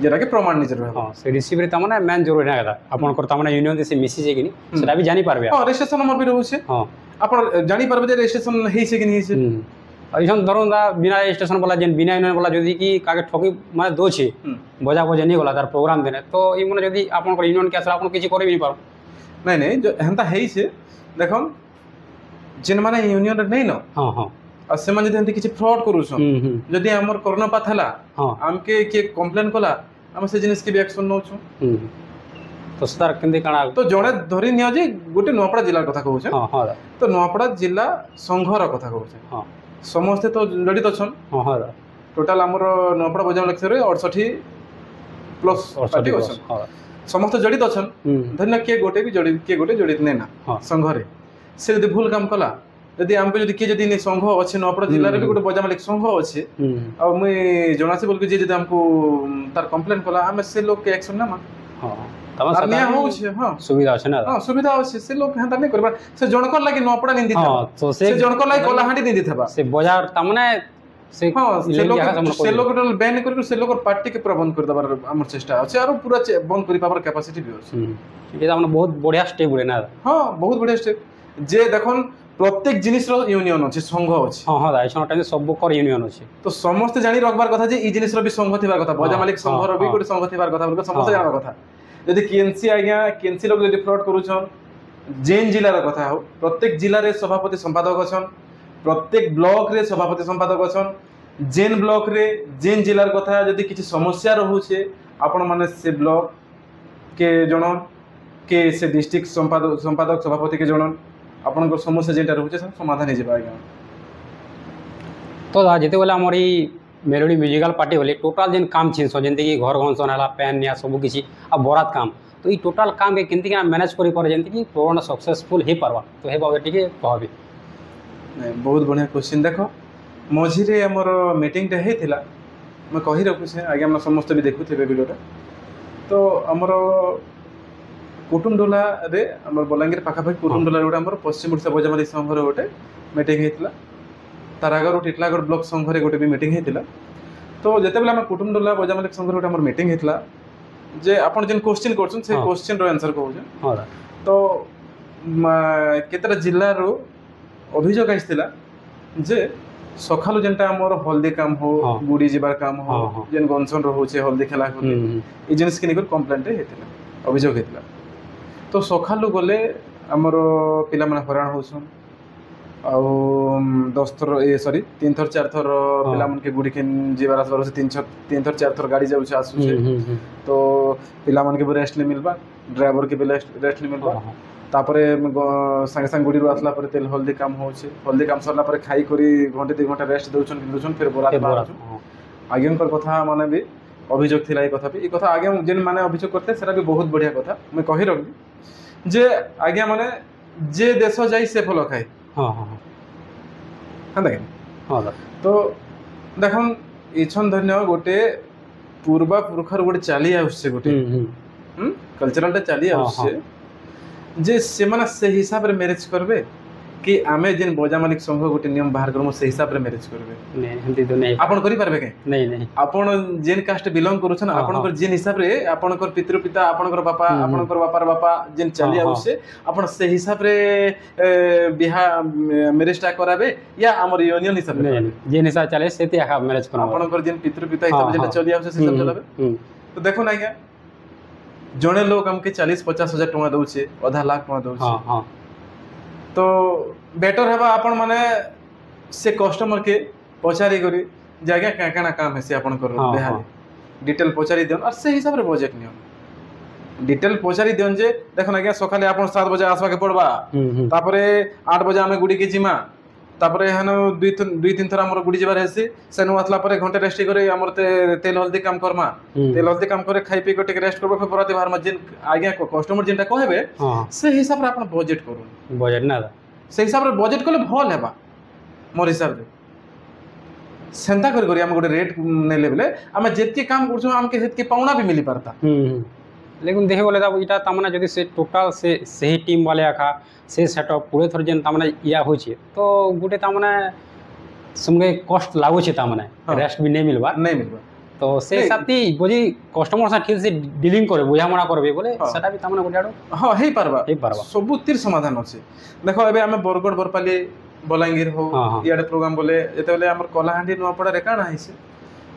[SPEAKER 2] जेरा के प्रमाण निजे रह
[SPEAKER 1] हां से रिसीव रे त माने मेन जरूरी ना कदा आपन कर त माने यूनियन से मिसी जे कि सेटा भी जानि पारबे
[SPEAKER 2] हां रजिस्ट्रेशन नंबर भी रहू छे हां आपन जानि पारबे जे रजिस्ट्रेशन हेइ छे कि नहीं छे
[SPEAKER 1] ऐसन धरुन दा बिना स्टेशन वाला जेन बिना यूनियन वाला जदि कि कागे ठकी माने दो छे बजा बजे नहीं गला तार प्रोग्राम देने तो ई माने जदि आपन को यूनियन के असला आपन किछि करे भी पारो
[SPEAKER 2] नहीं जो हंता हेइ छे देखम जेन माने यूनियन रे नहीं न हां हां आ से माने जदि किछि फ्रॉड करू छ जदि हमर कोरोना पाथ हला हमके के कंप्लेन कला हम से जिनिस के भी एक्शन नौ छु
[SPEAKER 1] तो सर केंदे काना
[SPEAKER 2] तो जणे धरि निया जे गोटे नोपड़ा जिल्ला कथा कहू छ हां हां तो नोपड़ा जिल्ला संघर कथा कहू छ हां समस्त तो जड़ित अछन हां हां टोटल हमर नोपड़ा बजाम लक्ष्य रे 68 प्लस पार्टी अछन हां समस्त जड़ित अछन धन्य के गोटे भी जड़ित नै ना संघरे से यदि भूल काम कला यदि हमको यदि के यदि संघ अच्छे नोपड़ा जिल्ला रे भी गोटे बजा मालिक संघ अच्छे आ मुई जणासी बोल के जे यदि हमको तार कंप्लेन कला हम से लोग के एक्शन ना हां तमा सदा हो छे हां सुविधा छै ना हां सुविधा अछि से लोग हंता नै करबा से जनकर लागि नोपड़ा निंदी था हां तो से जनकर लागि कोलाहांडी निंदी थबा से बाजार त माने से हां से लोग बैन कर से लोग पार्टी के प्रबंध कर दबार हमर चेष्टा अछि आरो पूरा बंद करि पावर कैपेसिटी भी अछि ये त हमने बहुत बढ़िया स्टेप बुले ना हां बहुत बढ़िया स्टेप जे देखन प्रत्येक जिनिस रो यूनियन अछि संघ अछि
[SPEAKER 1] हां हां दाइछन टाइम सब कर यूनियन अछि
[SPEAKER 2] तो समस्त जानि रखबार कथा जे ई जिनिस रो भी संघ थिबार कथा बजा मालिक संघ रो भी कोइ संघ थिबार कथा बोल समस्त जानबार कथा यदि केएनसी आज्ञा केएनसी लोग यदि फ्रॉड करूछन जेन जिला रो कथा हो प्रत्येक जिला रे सभापति संपादक अछन प्रत्येक ब्लॉक रे सभापति संपादक अछन जेन ब्लॉक रे जेन जिलार कथा यदि किसी समस्या रहूछे आपण माने से ब्लॉक के जनन के से डिस्ट्रिक्ट संपादक सभापति के जनन आपण समस्या जेनटा रहूछे सब समाधान हे जेबा आज्ञा
[SPEAKER 1] तो जेते बेला हमर ई मेलोडी म्यूजिकल पार्टी होले टोटल जेन काम छिन जेंति कि घर घनसन हला पैन या सब किछि आ बरात काम तो ई टोटल काम के केंति के मैनेज करि पर जेंति कि पूर्ण सक्सेसफुल हे परवा तो हे बाबे टिके कहबी
[SPEAKER 2] बहुत बढ़िया क्वेश्चन देखो मझिरे हमर मीटिंग टे हेतिला मैं कहि रखु से आगे हम समस्त भी देखुथिबे वीडियोटा तो हमर कुटुमडोला रे हमर बलांगीर पाखा पाखी कुटुमडोला रे हमर पश्चिम ओडिशा बजामाली संघ रे गोटे मीटिंग हेतिला तार आगर टिटलागढ़ ब्लॉक संघ रे गोटे भी मीटिंग हेतिला तो जेते बेला हम कुटुमडोला बजामाली संघ रे गोटे हमर मीटिंग हेतिला जे आपण जेन क्वेश्चन करछन से क्वेश्चन रो आंसर कहू हां तो केतरा जिल्ला रो अभियोग आइसतिला जे सखालु जेनटा हमर हल्दी काम हो गुडी जिबार काम हो जेन गनसन रहउछे हल्दी खेला हो ई जिनिस के निकर कंप्लेंट हेतिला अभियोग हेतिला तो सखालु गले हमर पिला माने हरान होछन आ 10 थर ए सॉरी 3 थर 4 थर पिला मन के गुडी के जिबार आसबार से 3 थर 4 थर गाड़ी जाउछे आसुछे तो पिला मन के रेस्ट नै मिलबा ड्राइवर के रेस्ट नै मिलबा तापरे संगे संग गुडी आसला पर तेल हल्दी काम होछे हल्दी काम सरला पर खाई करी घंटे 2 घंटा रेस्ट दोछन फिर बरात बाहर आगेनकर कथा माने भी अभियोग थिला ए कथा भी ए कथा आगे जेन माने अभियोग करते सेरा भी बहुत बढ़िया कथा मैं कहि रखबी जे आगे माने जे देश जाई से फल खाई
[SPEAKER 1] हां हां
[SPEAKER 2] हां देख
[SPEAKER 1] हां
[SPEAKER 2] तो देखन इछन धन्य गोटे पूर्वा पुरखर गोटे चाली आउसे गोटे कल्चरल टा चाली आउसे जे सेमाना से हिसाब रे मैरिज करबे कि आमे जेन बजा मालिक संघ गोटे नियम बाहर करमो से हिसाब रे मैरिज करबे
[SPEAKER 1] नै हंती तो नै
[SPEAKER 2] आपण करि परबे के
[SPEAKER 1] नै नै
[SPEAKER 2] आपण जेन कास्ट बिलोंग करूछन आपण कर जेन हिसाब रे आपण कर पितृ पिता आपण कर बापा आपण कर बापार बापा जेन चली आउसे आपण से हिसाब रे बिहा मैरिज टा कराबे या हमर यूनियन हिसाब रे
[SPEAKER 1] जेन हिसाब चले सेति आखा मैरिज करबो
[SPEAKER 2] आपण कर जेन पितृ पिता हिसाब जेन चली आउसे से हिसाब चलाबे तो देखो ना क्या जने लोग हमके 40-50 हजार टका दउछे आधा लाख टका दउछे हां हां तो बेटर हेबा आपण माने से कस्टमर के पचारी करी जगह का काना काम है से आपण कर देहाली डिटेल पचारी देन और से हिसाब रे बजट नियम डिटेल पचारी देन जे देखो ना क्या सकाले आपण 7 बजे आसवा के पड़बा तापरे 8 बजे हमें गुडी के जिमा तापरे हनो 2-3 थरा हमर गुडी जबार हेसी सेनु आतला परे घंटे रेस्ट करे हमर तेल हल्दी काम करमा तेल हल्दी काम करे खाई पी के रेस्ट करबो फिर बराती बाहर मजिन आगे कस्टमर जेनटा कहबे से हिसाब रे आपण बजट करू
[SPEAKER 1] बजट ना
[SPEAKER 2] से हिसाब रे बजट कले भल हेबा मोर हिसाब रे सेंता करी हम गोटे रेट नै लेबले हम जेतके काम करछो हमके हेतके पाउना भी मिली परता
[SPEAKER 1] लेकिन देखे बोले इटा तमने जदि से टोटल से सही टीम वाले आखा से सेटअप पूरे थर जेन तमने या होछे तो गुटे तमने समगे कॉस्ट लागो छे तमने रेस्ट भी नै मिलबा तो से साथी बोजी कस्टमर सा ठीक से डीलिंग करे बुझा मना करबे बोले सेटा भी तमने गुटे आडो
[SPEAKER 2] हां हे पारबा सबुतिर समाधान अछि देखो एबे हमें बरगड़ बरपाली बलांगीर हो याडे प्रोग्राम बोले जेते बेले हमर कलाहांडी नोपड़ा रे काना हिसे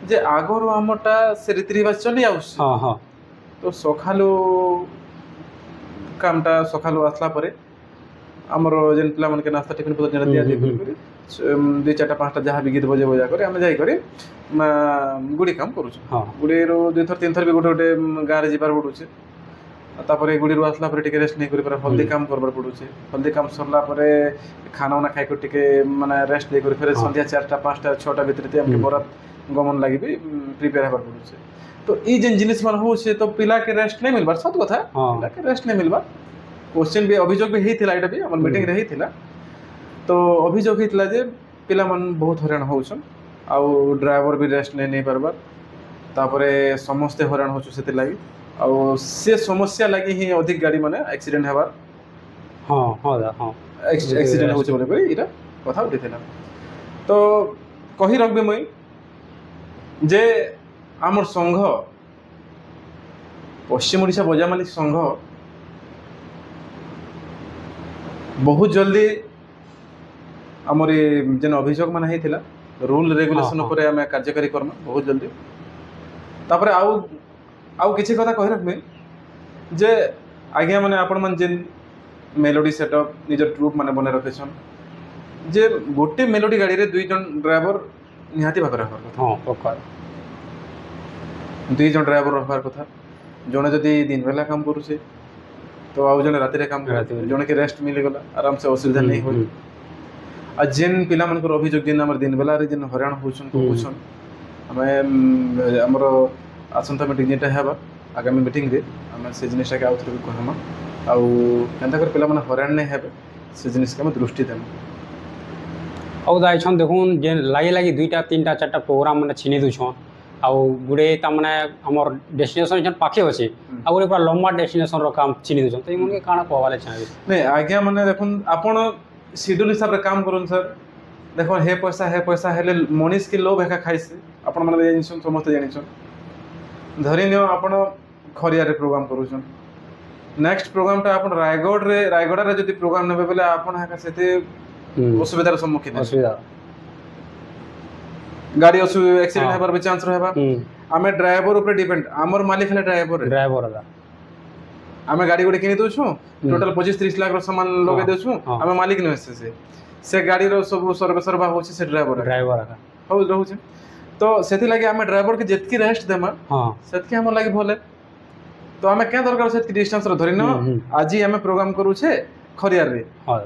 [SPEAKER 2] जे आगरो हमटा से रीति रिवाज चली आउस हां हां तो सखालु कामटा सखालु आसला परे हमर जेन पिला मन के नास्ता टिफिन पत्र जेना दिया दे करी 2-4 5टा जहा भी गीत बजे बजा करे हम जाई करे गुडी काम करू हां गुडी रो 2 थर 3 थर भी गोटे गोटे गारे जिबार पडुचे तापरे गुडी रो आसला परे टिके रेस्ट नै करी पर हल्दी काम करबार पडुचे हल्दी काम सरला परे खाना ना खाइ को टिके माने रेस्ट ले करी फिर संध्या 4टा 5टा 6टा भीतर हमके बरात गमन लागि भी प्रिपेयर हबार पडुचे तो ई जेन जिनिस मन हो से तो पिला के रेस्ट नै मिलबा सत कथा पिला के रेस्ट नै मिलबा क्वेश्चन भी अभियोग भी हेथिला एटा भी हमर मीटिंग रे हेथिला तो अभियोग हेथिला जे पिला मन बहुत हैरान होछन आ ड्राइवर भी रेस्ट नै परबा तापरे समस्त हैरान होछु सेते लागि आ से समस्या लागि ही अधिक गाड़ी माने एक्सीडेंट हेबार हां हां हां एक्सीडेंट होछु बोले पर इरा कथा उठिथिला तो कहि रखबे मई जे आमर संघ पश्चिम ओडिशा बजामाली संघ बहुत जल्दी आमर जेन अभियोग मान होता रूल रेगुलेशन
[SPEAKER 1] हाँ।
[SPEAKER 2] उपर आम कार्यकारी करमा बहुत जल्दी तापर आउ किसी कथा कही रखमी जे आज्ञा मैंने आपण मन जेन मेलोडी सेटअप निजर ट्रूप माने बने रखेछन जे गोटे मेलोडी गाड़ी रे 2 जन ड्राइवर निहाती भाग रखबार कथा
[SPEAKER 1] हाँ पक्का
[SPEAKER 2] 2 जन ड्राइवर रखबार कथा जने जदि दिन बेला काम करूछे तो आउ जने राति रे काम
[SPEAKER 1] राति रे।
[SPEAKER 2] जने के रेस्ट मिल गला आराम से असुविधा नहीं होई आ जेन पिला मनकर अभियोग जेन हमर दिन बेला रे जेन हरान होछन को होछन हमें हमर आसंता मीटिंग जेटा हेबा आगामी मीटिंग रे हमें से जिनिसटा के आउथरे कहमा आउ केनता कर पिला मन हरान नहीं हेबे से जिनिस के हम दृष्टि देम
[SPEAKER 1] ଆଉ ଯାଇଛନ୍ ଦେଖୁନ୍ ଯେନ୍ ଲାଗି ଲାଗି 2ଟା 3ଟା 4ଟା ପ୍ରୋଗ୍ରାମ ମାନେ ଛିନି ଦଉଛନ୍ ଆଉ ଗୁଡ଼େ ତାମାନେ ଆମର ଡେଷ୍ଟିନେସନ୍ ଯେନ୍ ପାଖେ ଅଛି ଆଉ ଗୋଟେ ପୁରା ଲମ୍ବା ଡେଷ୍ଟିନେସନ୍ର କାମ ଛିନି ଦଉଛନ୍ ତ ଏମାନଙ୍କୁ କାଣା କହିବାରେ ଚାହିଁବେ
[SPEAKER 2] नहीं आज्ञा मैंने देखुन आपण शेड्यूल हिसाब रे काम करूँ सर देखो हे पैसा हेले मनीष के लोभ एका खाइसे आपण माने जानिछन समस्त जानिछन धरि नियो आपण खरिया रे प्रोग्राम करूछन नेक्स्ट प्रोग्राम टा आपण रायगढ़ रे जदि प्रोग्राम नेबे बेले आपण हाका सेते असुविधार सम्मुखीन
[SPEAKER 1] ଅସୁବିଧା
[SPEAKER 2] गाड़ी एक्सीडेंट
[SPEAKER 1] हाँ।
[SPEAKER 2] हेबार भी चांस रहबा आमे ड्राइवर ऊपर डिपेंड हमर मालिक है ड्राइवर
[SPEAKER 1] ଡ୍ରାଇଭର ହେଲା
[SPEAKER 2] आमे गाड़ी गोटे किनी दोछु टोटल 25-30 लाख रो सामान लगे
[SPEAKER 1] हाँ।
[SPEAKER 2] दोछु
[SPEAKER 1] हाँ।
[SPEAKER 2] आमे मालिक न से गाड़ी रो सब सर्विस सरबा होछि से ड्राइवर
[SPEAKER 1] ଡ୍ରାଇଭର ହେଲା
[SPEAKER 2] हो रहउछि तो सेति लागि आमे ड्राइवर के जेतकी रेस्ट देमा
[SPEAKER 1] ହଁ
[SPEAKER 2] सेतकी हमर लागि भले तो आमे क्या दरकार सेतकी डिस्टेंस रो धरि न आज आमे प्रोग्राम करू छे खरियार रे
[SPEAKER 1] ହଁ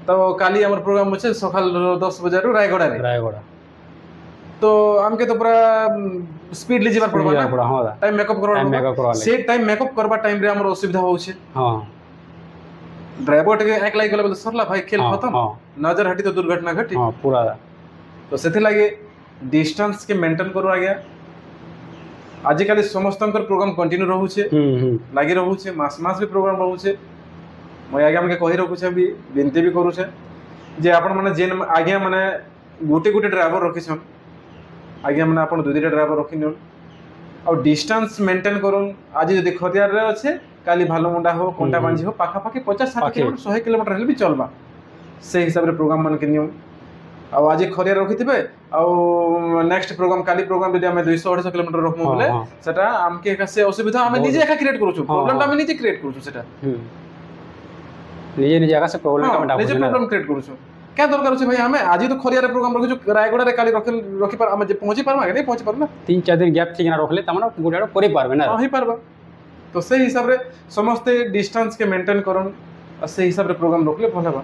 [SPEAKER 2] तो काली हमर प्रोग्राम होछि सकाल 10 बजे रो रायगढ़ रे
[SPEAKER 1] ଡ୍ରାଇଭର
[SPEAKER 2] तो हमके तो पूरा स्पीडली जीवार पड़बा ना
[SPEAKER 1] ପଡ଼ା ହଁ
[SPEAKER 2] टाइम मेकअप
[SPEAKER 1] टाइम
[SPEAKER 2] करबा
[SPEAKER 1] मेकअप करवा
[SPEAKER 2] से टाइम मेकअप करबा टाइम रे हमर असुविधा होछि
[SPEAKER 1] हाँ
[SPEAKER 2] ड्राइवर के एक लाइक गले बोले सरला भाई खेल
[SPEAKER 1] हाँ
[SPEAKER 2] खत्म
[SPEAKER 1] हाँ
[SPEAKER 2] नजर हटी तो दुर्घटना घटी
[SPEAKER 1] हाँ पूरा
[SPEAKER 2] तो सेति लागि डिस्टेंस के मेंटेन करू आज्ञा आजिकाली समस्तंकर प्रोग्राम कंटिन्यू रहउछे लागि रहउछे मास मास भी प्रोग्राम रहउछे मैं आज्ञा हमके कहि रहउछे भी विनती भी करूछे जे आपण माने जेन आज्ञा माने गोटे गोटे ड्राइवर रखिछन आज्ञा माने आपण 2-2 ड्राइवर रखिन और डिस्टेंस मेंटेन करूँ आज जदि खरियार रे अच्छे काली भालुमुंडा हो कोंटा बांझी हो पाखापाखि 50-60
[SPEAKER 1] पाखे।
[SPEAKER 2] किलोमीटर 100 किलोमीटर हेले भी चलबा से हिसाब रे प्रोग्राम मन के नियम आउ आज खरियार रखिथिबे आउ नेक्स्ट प्रोग्राम काली प्रोग्राम जदि हमें 200-250 किलोमीटर रखमु बोले
[SPEAKER 1] हाँ।
[SPEAKER 2] सेटा हमके एका से असुविधा हमें
[SPEAKER 1] बहुत।
[SPEAKER 2] निजे एका क्रिएट करूछु
[SPEAKER 1] हाँ,
[SPEAKER 2] प्रॉब्लम
[SPEAKER 1] हाँ।
[SPEAKER 2] हमें निजे क्रिएट करूछु सेटा
[SPEAKER 1] ନିଜେ ନିଜେ ଆକା ସେ ପ୍ରୋବ୍ଲେମ୍
[SPEAKER 2] हाँ,
[SPEAKER 1] ଆମେ
[SPEAKER 2] निजे
[SPEAKER 1] ଡାକୁଛୁ ନା
[SPEAKER 2] प्रॉब्लम क्रिएट करूछु क्या दरकार अछि भाई हमें आज तो खरियार प्रोग्राम रखिछु रायगढ़ रे काली रखि पर हमें पहुंची पारमा कि नहीं पहुंची पारमा
[SPEAKER 1] 3-4 दिन ଗ୍ୟାପ୍ ଠିକିନା ରଖିଲେ ତାମାନେ ଗୋଟେ ଆଡ଼େ କରିପାରିବେ ନା
[SPEAKER 2] ही पारबा तो से हिसाब रे समस्त डिस्टेंस के मेंटेन करन और से हिसाब रे प्रोग्राम रखले भल बा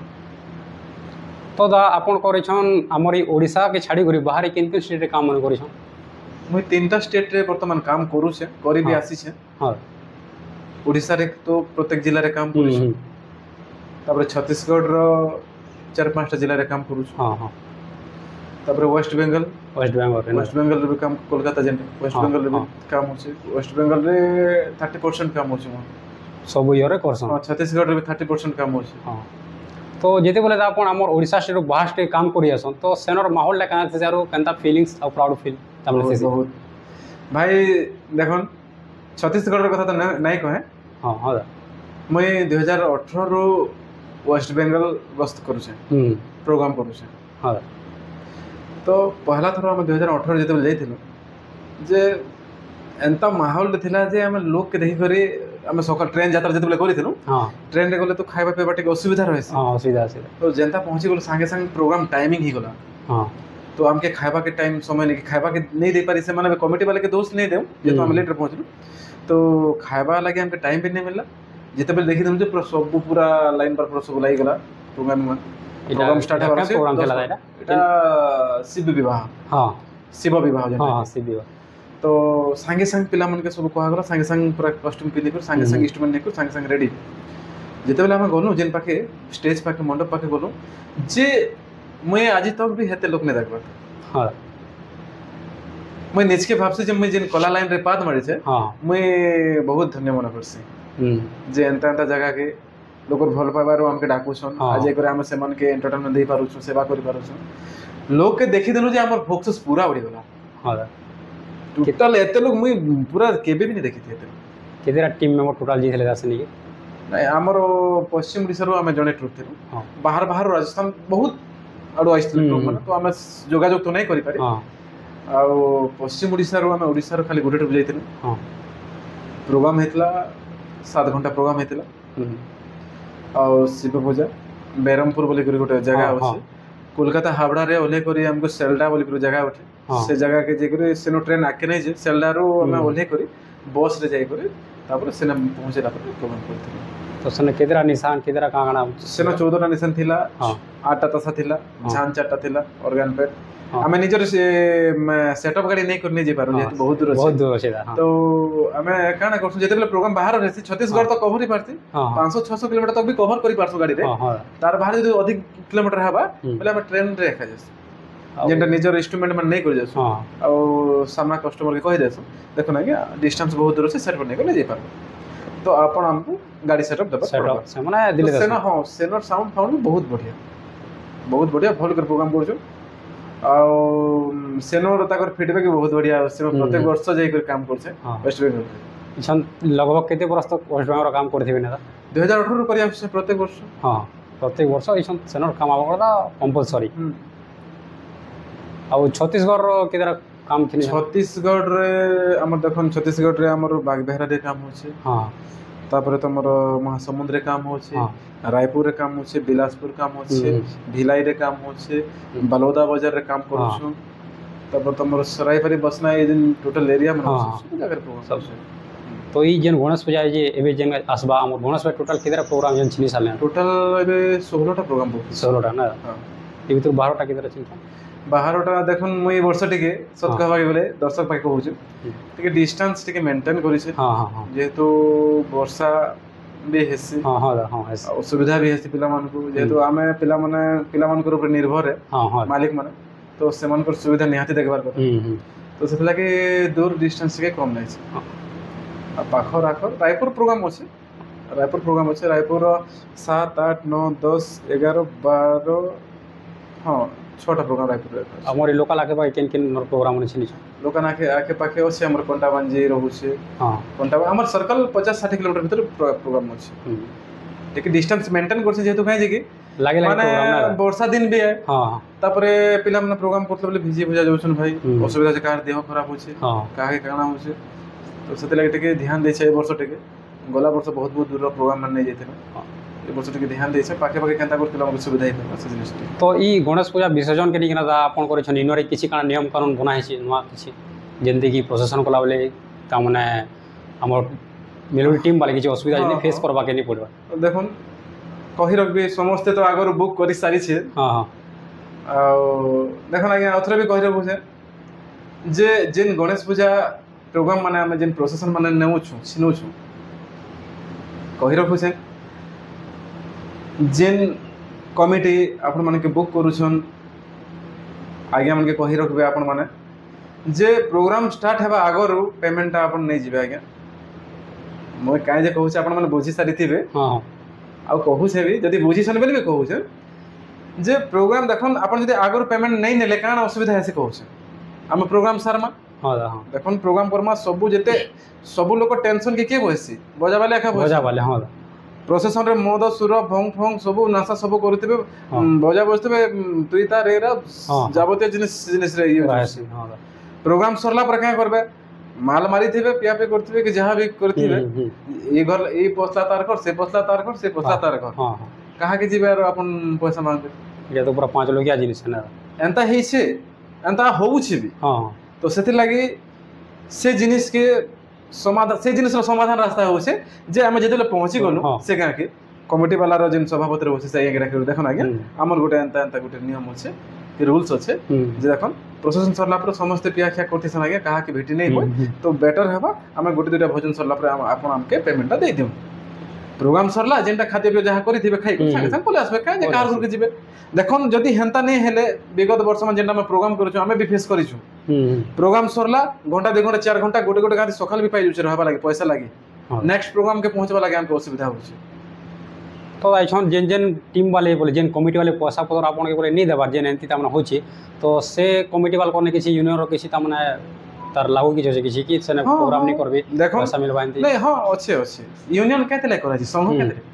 [SPEAKER 1] ତ ଦା ଆପଣ କରିଛନ୍ ଆମର ଏଇ ଓଡ଼ିଶାକେ ଛାଡ଼ିକରି ବାହାରେ କେନ୍ କେନ୍ ଷ୍ଟେଟ୍ରେ କାମ ମାନେ କରିଛନ୍
[SPEAKER 2] मुई 3टा स्टेट रे वर्तमान काम करू छे करी भी
[SPEAKER 1] हाँ।
[SPEAKER 2] आसी छे
[SPEAKER 1] ହଁ
[SPEAKER 2] ओडिसा रे तो प्रत्येक जिल्ला रे काम करू छे तापर छत्तीसगढ़ रो 4-5टा जिल्ला रे काम करू छे
[SPEAKER 1] ହଁ ହଁ
[SPEAKER 2] तापर वेस्ट बंगाल
[SPEAKER 1] ୱେଷ୍ଟ ବେଙ୍ଗଲରେ
[SPEAKER 2] वेस्ट बंगाल रे भी काम कोलकाता जेन वेस्ट
[SPEAKER 1] हाँ,
[SPEAKER 2] बंगाल रे भी
[SPEAKER 1] हाँ।
[SPEAKER 2] काम होचे वेस्ट बंगाल रे 30% काम होचे
[SPEAKER 1] ସବୁ ଇୟର୍ରେ କରସନ୍
[SPEAKER 2] छत्तीसगढ़ रे भी 30% काम होचे
[SPEAKER 1] ହଁ ତ ଯେତେବେଳେ ଆପଣ ଆମର ଓଡ଼ିଶା ଷ୍ଟେଟ୍ରୁ ବାହାର ଷ୍ଟେଟ୍ କାମ କରି ଆସନ୍ ତ ସେନର ମାହୋଲଟା କାଣା ଥିସି ଆରୁ କେନ୍ତା ଫିଲିଙ୍ଗସ୍ ଆଉ ପ୍ରାଉଡ୍ ଫିଲ୍ ତାମାନେ
[SPEAKER 2] बहुत
[SPEAKER 1] ଥିସି
[SPEAKER 2] बहुत भाई देखन छत्तीसगढ़ रे कथा तो नहीं कहे
[SPEAKER 1] ହଁ ହଁ ଦା
[SPEAKER 2] मुई 2018 रो वेस्ट बंगाल गस्त करू छे प्रोग्राम करू छे
[SPEAKER 1] ହଁ ଦା
[SPEAKER 2] तो पहला थर आम 2018 जिते जाइल जे एंता माहौल थिला जे आम लोग के देखी करी आम सकाल ट्रेन यात्रा जिते करूँ
[SPEAKER 1] ହଁ
[SPEAKER 2] ट्रेन रे गले तो खाଇବା पिଇବା टे असुविधा रहे
[SPEAKER 1] ହଁ ଅସୁବିଧା ଅସୁବିଧା
[SPEAKER 2] तो जेनता पहुंची गलो संगे संग प्रोग्राम टाइमिंग ही गला
[SPEAKER 1] ହଁ
[SPEAKER 2] तो आमके खाଇବା के टाइम समय नहीं खाଇବା के नहीं दे पारी से माने कमिटी वाले के दोष नहीं देऊ जेतो हम लेट रे पहुंचलु तो खाଇବା लगे हमके टाइम भी नहीं मिलला जिते बेल देखि दम जे सब पूरा लाइन पर पूरा सब लाई गला प्रोग्राम में प्रोग्राम स्टार्ट
[SPEAKER 1] এটা
[SPEAKER 2] हवा से
[SPEAKER 1] प्रोग्राम चला এটা
[SPEAKER 2] एटा शिव विवाह
[SPEAKER 1] ହଁ
[SPEAKER 2] शिव विवाह
[SPEAKER 1] ହଁ
[SPEAKER 2] जेनता
[SPEAKER 1] ହଁ ସିବି
[SPEAKER 2] तो संगे संग पिला मन के सब कहा गला संगे संग पूरा कॉस्ट्यूम पिनि कर संगे संग इंस्ट्रूमेंट नेकर संगे संग रेडी जेते बेला हम गनु जेन पाके स्टेज पाके मंडप पाके गनु जे मैं आज तक भी हेते लोक ने देखबा
[SPEAKER 1] ହଁ
[SPEAKER 2] मैं निजके भाबसे जे मैं जेन कला लाइन रे पाद मारी छे
[SPEAKER 1] ହଁ
[SPEAKER 2] मैं बहुत धन्य मन करसी
[SPEAKER 1] ହୁଁ
[SPEAKER 2] जे एंता एंता जगह के लोकर भल पाइबारो हमके डाकुछन
[SPEAKER 1] हाँ।
[SPEAKER 2] आज एकरे हम सेमन के एंटरटेनमेंट देई पारुछु सेवा करि पारुछु लोग के देखि देनु जे हमर फोकस पूरा उड़ी गला
[SPEAKER 1] ହଁ ଦା
[SPEAKER 2] टोटल एते लोग मुई पूरा केबे भी नहीं देखि थे एते
[SPEAKER 1] କେତେଟା ଟିମ୍ ମେମ୍ବର ଟୋଟାଲ୍ ଯାଇଥିଲେ ଦାସ ନେଇକି
[SPEAKER 2] नहीं हमर पश्चिम ओडिसा रो हम जने ट्रुप थे
[SPEAKER 1] ହଁ
[SPEAKER 2] बाहर बाहर राजस्थान बहुत आड़ू आइसले लोक माने तो आमे जोगाजोग तो नहीं करि पारे
[SPEAKER 1] हां
[SPEAKER 2] आ पश्चिम ओडिसा रो आमे ओडिसा रो खाली गोटे ट्रिप जाइतिले
[SPEAKER 1] हां
[SPEAKER 2] प्रोग्राम हेतला 7 घंटा प्रोग्राम हेतला आ शिव पूजा बेरमपुर बोली करी गोटे जगह
[SPEAKER 1] हाँ,
[SPEAKER 2] अछि कोलकाता हावड़ा रे ओले करी हमको सेल्डा बोली करी जगह उठे
[SPEAKER 1] हाँ।
[SPEAKER 2] से जगह के जे करी सेनो ट्रेन आके नहीं जे सेल्डा रो हमें ओले करी बस रे जाई करी तापर सेना पहुंचेला पर प्रोग्राम करथिले
[SPEAKER 1] तो सने केदरा निशान केदरा कांगना
[SPEAKER 2] सेनो 14 टा निशान थिला
[SPEAKER 1] हां
[SPEAKER 2] 8 टा तसा थिला झान 4 टा थिला ऑर्गन पेट
[SPEAKER 1] हाँ।
[SPEAKER 2] हमें निजर से सेटअप गाड़ी नहीं करने जे पारो जेतु बहुत दूर
[SPEAKER 1] बहुत
[SPEAKER 2] अछि
[SPEAKER 1] दूर छै हां
[SPEAKER 2] तो हमें काना करसु जेतेले प्रोग्राम बाहर रहसी छत्तीसगढ़ तो कवर ही पारती
[SPEAKER 1] हां
[SPEAKER 2] 500 600 किलोमीटर तक भी कवर करी पारसु गाड़ी रे
[SPEAKER 1] हां हां
[SPEAKER 2] तार बाहर जो अधिक किलोमीटर हबा बोले हम ट्रेन रे खा जस जेंटा निजर इंस्ट्रूमेंट मन नहीं कर जस
[SPEAKER 1] हां
[SPEAKER 2] और सामना कस्टमर के कहि देसु देखो ना कि डिस्टेंस बहुत दूर से सेट करने को ले जाई पारो तो आपण हमको गाड़ी सेटअप देबा
[SPEAKER 1] सेटअप से माने दिल्ली
[SPEAKER 2] सेना हां सेनर साउंड फाउंड बहुत बढ़िया भल कर प्रोग्राम करछु आ सेनर ताकर फीडबैक बहुत बढ़िया से प्रत्येक वर्ष जाई कर काम करछे वेस्ट बेंगल
[SPEAKER 1] छन लगभग केते वर्ष तक वेस्ट बेंगल काम करथिबे ना
[SPEAKER 2] 2018 करिया प्रत्येक वर्ष
[SPEAKER 1] हां प्रत्येक वर्ष इसन सेनर काम आबा कंपलसरी आ छत्तीसगढ़ रो केदरा काम थिने
[SPEAKER 2] छत्तीसगढ़ रे हमर देखन छत्तीसगढ़ रे हमर बागबेहरा रे काम होछे
[SPEAKER 1] हां
[SPEAKER 2] तापर तमर महासमुंद रे काम होछे
[SPEAKER 1] हां
[SPEAKER 2] रायपुर रे काम होछे बिलासपुर काम होछे भिलाई रे काम होछे बलौदा बाजार रे काम करछु तापर तमर सरायपाली बसना ए दिन टोटल एरिया में सब जगह प्रोग्राम सब
[SPEAKER 1] तो ई जेन गणेश पूजा जे एबे जेन आसबा हमर गणेश पूजा टोटल केदरा प्रोग्राम जेन छिनी साले
[SPEAKER 2] टोटल एबे 16 टा प्रोग्राम हो
[SPEAKER 1] 16 टा ना
[SPEAKER 2] हां
[SPEAKER 1] ई भीतर 12 टा केदरा छिन
[SPEAKER 2] 12 टा देखन मुई वर्ष टिके सत कहबा बोले दर्शक पाई कहूछु टिके डिस्टेंस टिके मेंटेन करि छै
[SPEAKER 1] हां हां हां
[SPEAKER 2] जेहेतु वर्षा भी हेसी
[SPEAKER 1] हां हां हां हेसी
[SPEAKER 2] असुविधा भी हेसी पिला मानकु जेहेतु आमे पिला मानक ऊपर निर्भर है
[SPEAKER 1] हां हां
[SPEAKER 2] मालिक माने तो सेमान को सुविधा निहाती देखबार কথা तो से लगे दूर डिस्टेंस के कम नहीं छै आ पाखर आखर रायपुर प्रोग्राम अछि रायपुर 7 8 9 10 11 12 हां 6टा प्रोग्राम रायपुर रे
[SPEAKER 1] हमर लोकल आके भाई केन प्रोग्राम छिनी
[SPEAKER 2] लोकन आके पाखे अछि हमर कोंटाबांजी रहू छै
[SPEAKER 1] हां
[SPEAKER 2] कोंटाबा हमर सर्कल 50 60 किलोमीटर भीतर प्रोग्राम अछि लेकिन डिस्टेंस मेंटेन करछ जेतु काहे जे कि
[SPEAKER 1] लागे प्रोग्राम ना
[SPEAKER 2] वर्षा दिन भी है
[SPEAKER 1] हां
[SPEAKER 2] तापरे पिला मन प्रोग्राम करतले बोले भिजी बुझा जाउछन भाई असुविधा से कार देह खराब होछे
[SPEAKER 1] हां
[SPEAKER 2] काहे काना होछे तो सते लगे टिके ध्यान दै छै वर्ष टिके गला वर्ष बहुत दूर प्रोग्राम मन नै जेते हां ए वर्ष टिके ध्यान दै छै पाखे केनता करतले हमर सुविधा है से जिनिस
[SPEAKER 1] तो ई गणेश पूजा विसर्जन के निकना आपन करे छन इनरे किछि काना नियम कानून बनाइ छै नुवा किछि जेंति की प्रोसेसन कला बोले ता माने हमर मेलोडी टीम वाले किछि असुविधा जने फेस करबा के नै पड़बा
[SPEAKER 2] देखन कहि रखबे समस्त तो आगर बुक करि सारी छै
[SPEAKER 1] हां हां
[SPEAKER 2] आ देखन आगे अथरे भी कहि रखबो छै जे जिन गणेश पूजा प्रोग्राम माने हम जिन प्रोसेसन माने नेउ छु सिनु छु कहि रखबो छै जिन कमिटी आपण माने के बुक करू छन आगे मन के कहि रखबे आपण माने जे प्रोग्राम स्टार्ट हेबा आगर पेमेंट आपण नै जिबे आगे मोय काहे जे कहू छै आपण माने बुझी सारी थिबे
[SPEAKER 1] हां
[SPEAKER 2] आ कहू छै भी जदी बुझी सन बेले भी कहू छै जे प्रोग्राम देखन आपण जदी आगर पेमेंट नै नेले काना असुविधा है से कहू छै हम प्रोग्राम शर्मा
[SPEAKER 1] हां हां
[SPEAKER 2] देखन प्रोग्राम करमा सब जेते सब लोग टेंशन के बहसी बजा वाले आखा
[SPEAKER 1] बजा वाले हां
[SPEAKER 2] प्रोसेसन रे मोद सुर भंग फंग सब नासा सब करथिबे बजा बजथिबे तुई ता रेरा जाबते जिनिस रे हां प्रोग्राम सरला पर का करबे माल मारी थिबे पिया पे करथिबे कि जहां भी करथिबे ए घर ए पोस्ता तार कर से पोस्ता तार कर से पोस्ता तार कर हां कहा के जीबे अपन पैसा मांगबे
[SPEAKER 1] ये तो पूरा 5 लोगिया जिनिस है ना
[SPEAKER 2] एंता हेइ छे एंता होउ छे भी
[SPEAKER 1] हां
[SPEAKER 2] तो सेति लागि से जिनिस के समाधान से जिनिस समाधान रास्ता हो छे जे हम जेतेले पहुंची गनु से गां के कमिटी वाला रो जिन सभापति रो छे से आगे राखे देखन आगे हमर गोटे एंता गोटे नियम होछे कि रूल्स होछे जे देखन प्रोसेसन सरला पर समस्त पिया खिया करती सन आगे कहा कि भेटी नै होय तो बेटर हेबा हम गोटे दुटा भोजन सरला पर आपण हमके पेमेंट दे दियौ प्रोग्राम सरला जेंटा खाद्य पे जहां करी थिबे खाइ संगे संग बोले आसबे काहे जे कार घर के जिबे देखन जदी हेंता नै हेले विगत वर्ष में जेंटा हम प्रोग्राम करू हमें भी फेस करी छु प्रोग्राम सरला घंटा 2 घंटा 4 घंटा गोटे गादी सकाल भी पाइ छु रहबा लागि पैसा लागि नेक्स्ट प्रोग्राम के पहुंचबा लागि हमके असुविधा होछि
[SPEAKER 1] तो आइछन जेन जेन टीम वाले बोले जेन कमिटी वाले पैसा पतर आपन के बोले नै देबार जेन एंती तामना होछि तो से कमिटी वाला कोने किछि यूनियन रो किछि तामना तार लागू किछि होछि किछि कि सेने प्रोग्राम नै करबे पैसा मिलबा एंती
[SPEAKER 2] नै हां अछि यूनियन केते लै करा छी संघ केते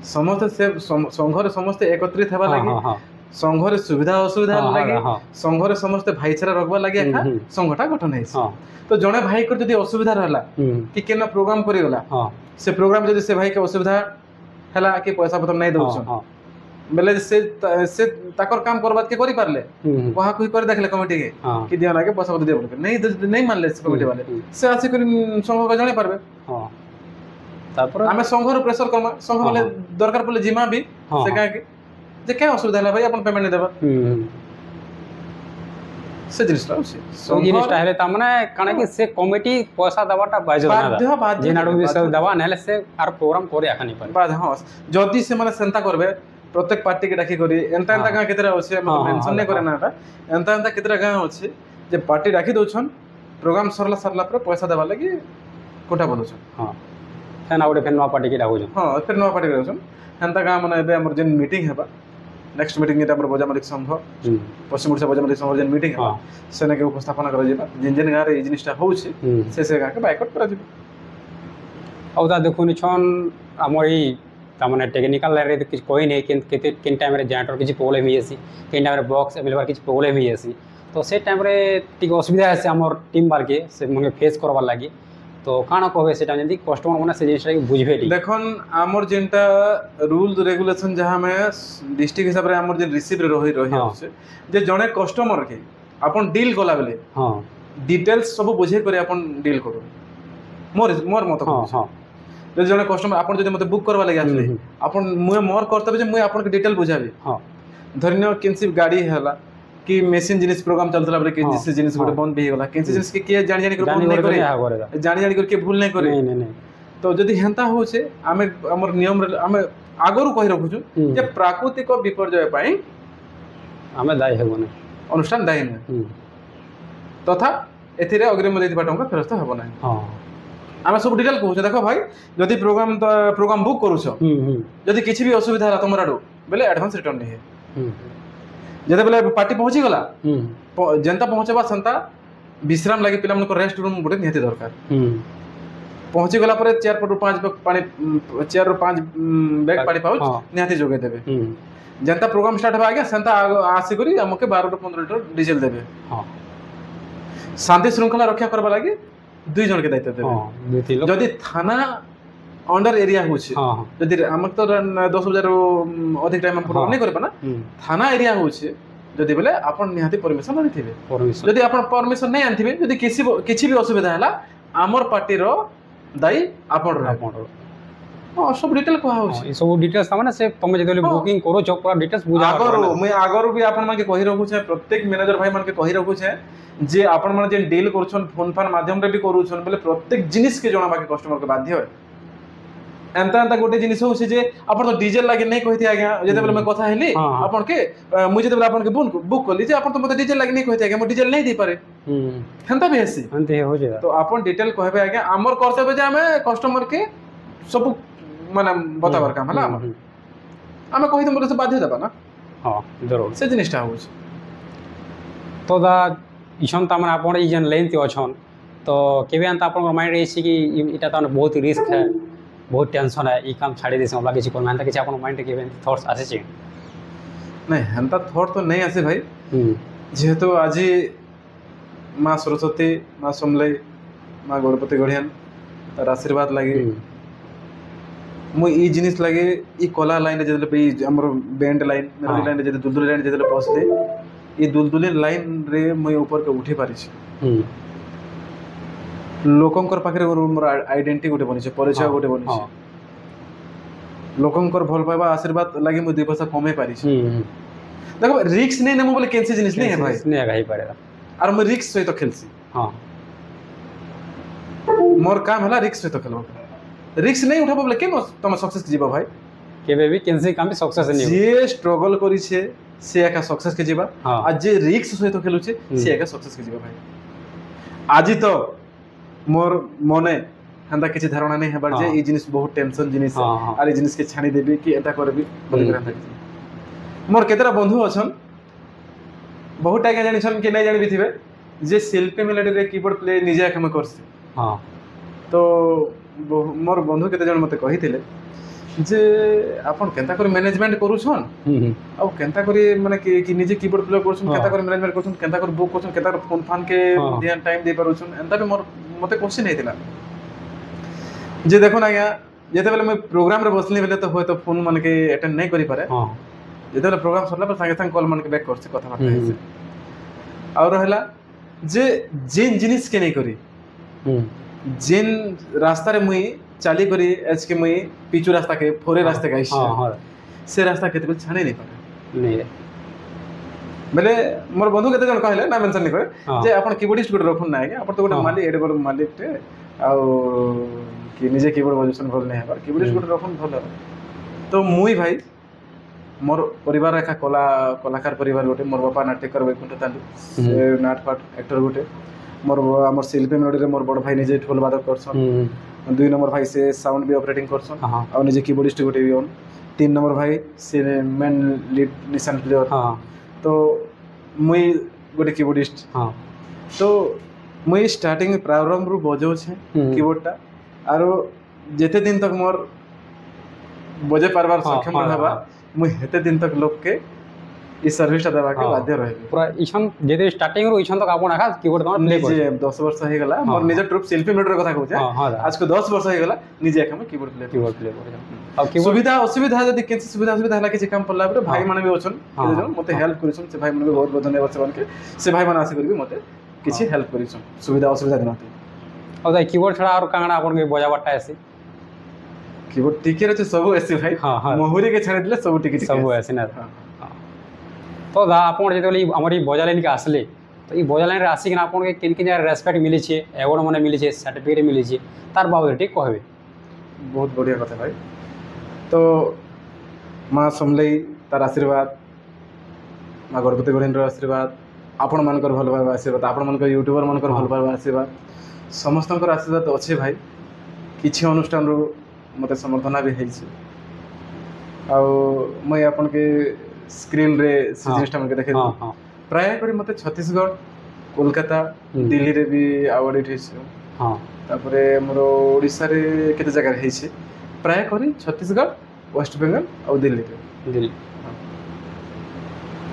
[SPEAKER 2] समस्त से संघ रे समस्त एकत्रित हेबा लागि संघरे सुविधा असुविधा
[SPEAKER 1] हाँ,
[SPEAKER 2] लगे
[SPEAKER 1] हाँ।
[SPEAKER 2] संघरे समस्त भाईचारा रखबा लगे एका संघटा गठन है
[SPEAKER 1] हाँ
[SPEAKER 2] तो जने भाई को जदी असुविधा रहला कि केना प्रोग्राम करि गला
[SPEAKER 1] हाँ
[SPEAKER 2] से प्रोग्राम जदी से भाई के असुविधा हला कि पैसा पत्र नहीं दउछन
[SPEAKER 1] हाँ
[SPEAKER 2] बेले से ताकर काम करबात के करि पारले वहां कोई कर देखले कमिटी के
[SPEAKER 1] हाँ
[SPEAKER 2] कि दिया लागे पैसा पत्र दे बोल नहीं मानले से कमिटी वाले से आसी कर संघ को जाने पारबे
[SPEAKER 1] हाँ तापर
[SPEAKER 2] आमे संघर प्रेशर करमा संघ वाले
[SPEAKER 1] हाँ।
[SPEAKER 2] दरकार पड़ले जिमा भी
[SPEAKER 1] हाँ,
[SPEAKER 2] से
[SPEAKER 1] हाँ।
[SPEAKER 2] का के जे क्या असुविधा है भाई अपन पेमेंट नहीं देबा से जिनिसटा अछि
[SPEAKER 1] तो जिनिसटा हेले ता माने काना कि से कमिटी पैसा दबाटा बाजो ना
[SPEAKER 2] बाध्य
[SPEAKER 1] जे नाडो भी सब दबा नेले से आर प्रोग्राम करे आखा नहीं पारे
[SPEAKER 2] बाद हां जदी से माने सेंता करबे प्रत्येक पार्टी के डाकी करी एंता एंता गां केतरा अछि
[SPEAKER 1] हाँ,
[SPEAKER 2] मतलब मेंशन
[SPEAKER 1] हाँ,
[SPEAKER 2] नहीं करे ना एंता एंता केतरा गां अछि जे पार्टी डाकी दोछन प्रोग्राम सरला पर पैसा देबा लागि कोटा बोलछन
[SPEAKER 1] हाँ फेन आउटे फेन नवा पार्टी के डाको
[SPEAKER 2] हां फिर नवा पार्टी दोछन एंता गां माने एबे हमर जेन मीटिंग हेबा नेक्स्ट मीटिंग एटा हमर बजामालिक संघ पश्चिम ओडिशा बजामालिक संघ जेन मीटिंग हेबा सेना के उपस्थापना करा जेबा जेन जेन गां रे जिनिसटा होउछि से गां के बाइकआउट करा जेबा
[SPEAKER 1] औदा देखुनि छन हमर ई तामने टेक्निकल लाइन रे किछ कोई नहीं किन टाइम रे जनरेटर किछ प्रॉब्लम ही आसी किन टाइम रे बॉक्स अवेलेबल किछ प्रॉब्लम ही आसी तो से टाइम रे टिक असुविधा है हमर टीम बार के से मने फेस करबार लागि तो काना कहबे सेटा जदी कस्टमर माने से जिनिसटा के बुझबे टी
[SPEAKER 2] देखन हमर जेनटा रूल रेगुलेशन जहां में डिस्ट्रिक्ट हिसाब रे हमर जे रिसीव रे रही
[SPEAKER 1] हाँ।
[SPEAKER 2] अछि जे जने कस्टमर के अपन डील कला बेले
[SPEAKER 1] हां
[SPEAKER 2] डिटेल्स सब बुझे करे अपन डील करू मोर मत
[SPEAKER 1] हां हां
[SPEAKER 2] जे जने कस्टमर अपन जदी मते बुक करबा लागि आछले अपन मुए मोर कर्तव्य जे मुए अपन के डिटेल बुझाबी
[SPEAKER 1] हां
[SPEAKER 2] धरनियो किनसी गाड़ी हैला कि मशीन जिनिस प्रोग्राम चलतला बेले
[SPEAKER 1] हाँ,
[SPEAKER 2] किनसी जिनिस गोटे
[SPEAKER 1] हाँ।
[SPEAKER 2] बंद भी होला किनसी जिनिस के जानि जानि कर बंद
[SPEAKER 1] जानी
[SPEAKER 2] नहीं
[SPEAKER 1] करे
[SPEAKER 2] करे जानि जानि कर के भूल नहीं करे
[SPEAKER 1] नहीं नहीं नहीं
[SPEAKER 2] तो जदि हेंता होछे आमे हमर नियम रे आमे आगरु कहि रखुछु जे प्राकृतिक विपर्यय पई
[SPEAKER 1] हमें दाय हेबो नहीं
[SPEAKER 2] अनुष्ठान दायी नुहे तथा एथिरे अग्रिम देथिबा टंका फेरस्त हेबो नाही
[SPEAKER 1] हां
[SPEAKER 2] आमे सब डिटेल कहू देखो भाई जदि प्रोग्राम बुक करूछ जदि किछि भी असुविधा होला तमरा आडू बेले एडवांस रिटर्न नहीं है जदि बेले पार्टी पहुंची गला जनता पहुंचबा संता विश्राम लागि पिला मन को रेस्ट रूम गुटे निहति दरकार पहुंची गला पर 4 ରୁ 5 बैग पानी 4 ରୁ 5 बैग पानी पाउच निहति जोगे देबे जनता प्रोग्राम स्टार्ट होबा आगे संता आसी करी हमके 12 ରୁ 15 लीटर डीजल देबे
[SPEAKER 1] हां
[SPEAKER 2] शांति श्रृंखला रक्षा करबा लागि 2 जन के दायित्व देबे
[SPEAKER 1] हां दुई तीन लोग
[SPEAKER 2] जदि थाना अंडर एरिया होछि
[SPEAKER 1] हां
[SPEAKER 2] जदि हमक तो 10,000 रो अधिक टाइम हम प्रोग्राम नहीं करबा ना थाना एरिया होछि जदि बेले अपन निहाती परमिशन आनिथिबे
[SPEAKER 1] परमिशन
[SPEAKER 2] जदि अपन परमिशन नहीं आनिथिबे जदि किछि भी असुविधा होला हमर पार्टी रो दाई अपन रो हां सब डिटेल कहा होछि
[SPEAKER 1] ई सब डिटेल्स माने से तुम जदि बुकिंग करो छ पूरा डिटेल्स बुझा
[SPEAKER 2] आगरो भी अपन माने कहि रहू छै प्रत्येक मैनेजर भाई माने कहि रहू छै जे अपन माने जे डील करछन फोन फान माध्यम रे भी करूछन बेले प्रत्येक जिनिस के जणाबा के कस्टमर के बाध्य होय एंता एंता गोटे जिनिस हो जे अपन तो डीजल लागे नहीं कहथि आज्ञा जते बेले मैं कथा हेली अपन के मु जते बेले अपन के बुक करली जे अपन तो मते डीजल लागे नहीं कहथि आज्ञा मो डीजल नहीं दे पारे हेंता भी हेसी
[SPEAKER 1] अंते हो जे
[SPEAKER 2] तो अपन डिटेल कहबे आज्ञा हमर कर्तव्य जे हमें कस्टमर के सब माने बताबर काम हला हमें कहि तुम से बाध्य देबा ना
[SPEAKER 1] हां जरूर
[SPEAKER 2] से जिनिसटा हो
[SPEAKER 1] तो दा इछन ता माने अपन ई जन लेन ते अछन तो केबे अंत अपन माइंड रे छी कि इटा त बहुत रिस्क है बहुत टेंशन है ई काम छाड़ी देसे हमरा किछि कोन मानता किछि अपन माइंड के थॉट्स आसे छी
[SPEAKER 2] नहीं हेंता थॉट तो नहीं आसे भाई जेहेतु आज माँ सरस्वती माँ समलई माँ गणपति गढ़ियान तार आशीर्वाद लगे मु ई जिनिस लगे ई कला लाइन जेदले ई हमर band line melody line जेदले Dulduli line जेदले पहुंचले ई दुलदुली लाइन रे मु ऊपर के उठी पारि छी लोकंकर पाखरे मोर आइडेंटिटी गोटे बनि छै परिचय गोटे बनि छै लोकंकर भल पाइबा आशीर्वाद लागि मु 2 पैसा कमे पारि छी देखो रिस्क नहीं नेमो बोले केनसी जिनिस नहीं है भाई
[SPEAKER 1] नहीं आगा ही पड़ेगा
[SPEAKER 2] और मैं रिस्क सहित खेलसी
[SPEAKER 1] हां
[SPEAKER 2] मोर काम हला रिस्क सहित खेलबो रिस्क नहीं उठाबो बोले के तुम सक्सेस जीवा भाई
[SPEAKER 1] केबे भी केनसी काम भी सक्सेस नहीं
[SPEAKER 2] जे स्ट्रगल करी छे से एका सक्सेस के जीवा आ जे रिस्क सहित खेलु छे से एका सक्सेस के जीवा भाई आज तो मोर मने हंदा किछि धारणा नहीं हेबार जे ई जिनिस बहुत टेंशन जिनिस आर ई जिनिस के छानी देबी कि एटा करबी बोली करता मोर केतरा बंधु अछन बहुत टाइम जानि छन के नहीं जानि भी थिबे जे शिल्पी मेलोडी रे कीबोर्ड प्ले निजे हम करसी हां तो मोर बंधु केते जन मते कहिथिले जे आपण केंता करी मैनेजमेंट करूछन आ केंता करी माने कि निजे कीबोर्ड प्ले करूछन केंता करी मैनेजमेंट करूछन केंता करी बुक करूछन केंता करी फोन फान के ध्यान टाइम दे पारुछन एंता भी मोर मते क्वेश्चन हेतिला जे देखो ना या जेते बेले मैं प्रोग्राम रे बसली बेले तो होय तो फोन मन के अटेंड नहीं करी पारे जेते बेले प्रोग्राम सरला पर संगे संग कॉल मन के बैक करछ कथा बात है और रहला जे जिन जिनिस के नहीं करी जिन रास्ता रे मुई चाली करी एच के मुई पिचू रास्ता के फोरे रास्ते गाइस से रास्ता केते छाने नहीं पारे
[SPEAKER 1] नहीं
[SPEAKER 2] बेले मोर बंधु केते जन कहले ना मेंशन नहीं करे जे आपण कीबोर्डिस्ट गुड रखुन ना अपन तो गुड मालिक एडे बड़ मालिक टे आ कि निजे कीबोर्ड बजासन भल नहीं हबार कीबोर्डिस्ट गुड रखुन भल तो मुई भाई मोर परिवार रेखा कलाकार परिवार गोटे मोर बापा नाट्यकर वैकुंठ तालु नाट पाट एक्टर गोटे मोर हमर शिल्पी मेलोडी रे मोर बड़ भाई निजे ढोल वादक करसन 2 नंबर भाई से साउंड भी ऑपरेटिंग करसन और निजे कीबोर्डिस्ट गोटे भी ऑन 3 नंबर भाई से मेन लीड निशान प्लेयर तो मुई गोटे कीबोर्डिस्ट तो मुई स्टार्टिंग प्रारंभ रु बजाउ छे कीबोर्ड टा आरो जेते दिन तक मोर बजे पारबार सक्षम रहबा मुई हेते दिन तक लोग के ई सर्विस ता देबा के बाध्य रहबे
[SPEAKER 1] पूरा इछन जेते स्टार्टिंग रो इछन तक आपण आखा कीबोर्ड तम प्ले कर
[SPEAKER 2] जे 10 वर्ष हे गला मोर निजे ट्रुप शिल्पी मेलोडी रे कथा कहू आज को 10 वर्ष हे गला निजे हम कीबोर्ड प्ले कर अब सुविधा असुविधा जदी केसी सुविधा असुविधा हला के काम पड़ला पर भाई माने भी ओछन के मते हेल्प करिसन से भाई माने बहुत बहुत धन्यवाद से के से भाई माने आसी करबी मते किछि हेल्प करिसन सुविधा असुविधा दिनते
[SPEAKER 1] अब दाई कीबोर्ड छडा और कांगडा आपण के बजावटा आसी
[SPEAKER 2] कीबोर्ड टिके रे सब ऐसे भाई मोहरी के छाड़े दिले सब टिके
[SPEAKER 1] सब ऐसे ना तो दा आपण जेतले हमरी बजा लाइन के आसले तो ई बजा लाइन रे आसी के आपण के किन किन रेस्पेक्ट मिली छे अवार्ड माने मिली छे सर्टिफिकेट मिली छे तार बाबू ठीक कहबे
[SPEAKER 2] बहुत बढ़िया कथा भाई तो मां समलई तार आशीर्वाद मां गणपति गणेन्द्र आशीर्वाद आपण मानकर भल भाव आशीर्वाद आपण मानकर यूट्यूबर मानकर भल भाव आशीर्वाद समस्तंकर आशीर्वाद अच्छे भाई किछि अनुष्ठान रो मते समर्थना भी है आ मैं अपन के स्क्रीन रे सिस्टम के देखे प्राय करी मते छत्तीसगढ़ कोलकाता दिल्ली रे भी अवार्ड इट है हां तापरे मोर ओडिसा रे केते जगह है छै प्राय करी छत्तीसगढ़ वेस्ट बंगाल और दिल्ली रे
[SPEAKER 1] दिल्ली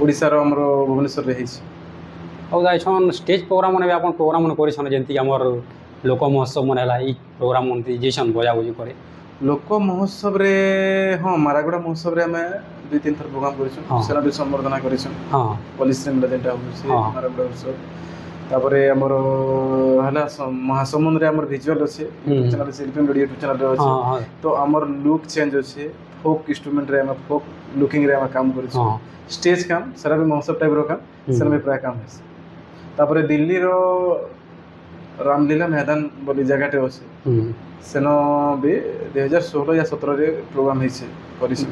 [SPEAKER 2] ओडिसा रो हमरो भुवनेश्वर रे है छै
[SPEAKER 1] औ जाइछन स्टेज प्रोग्राम माने अपन प्रोग्राम मन करिछन जेंति हमर लोक महोत्सव मनेला ई प्रोग्राम मन जेसन बजा बजी करे
[SPEAKER 2] लोक महोत्सव रे हां मारागुड़ा महोत्सव रे हमें 2-3 थर प्रोग्राम करिछन सेना भी संवर्धना करिछन हां पुलिस रे मिला जेटा होसी मारागुड़ा महोत्सव तापरे हमर हला महासमुंद रे हमर विजुअल अछि चैनल शिल्पी मेलोडी यूट्यूब चैनल रे अछि तो हमर लुक चेंज अछि फोक इंस्ट्रूमेंट रे हम फोक लुकिंग रे हम काम करिछन स्टेज काम सारा भी महोत्सव टाइप रो काम सेना में प्राय काम है तापरे दिल्ली रो रामलीला मैदान बोली जगह टे अछि सेनो भी 2016 या 17 रे प्रोग्राम है छै करिस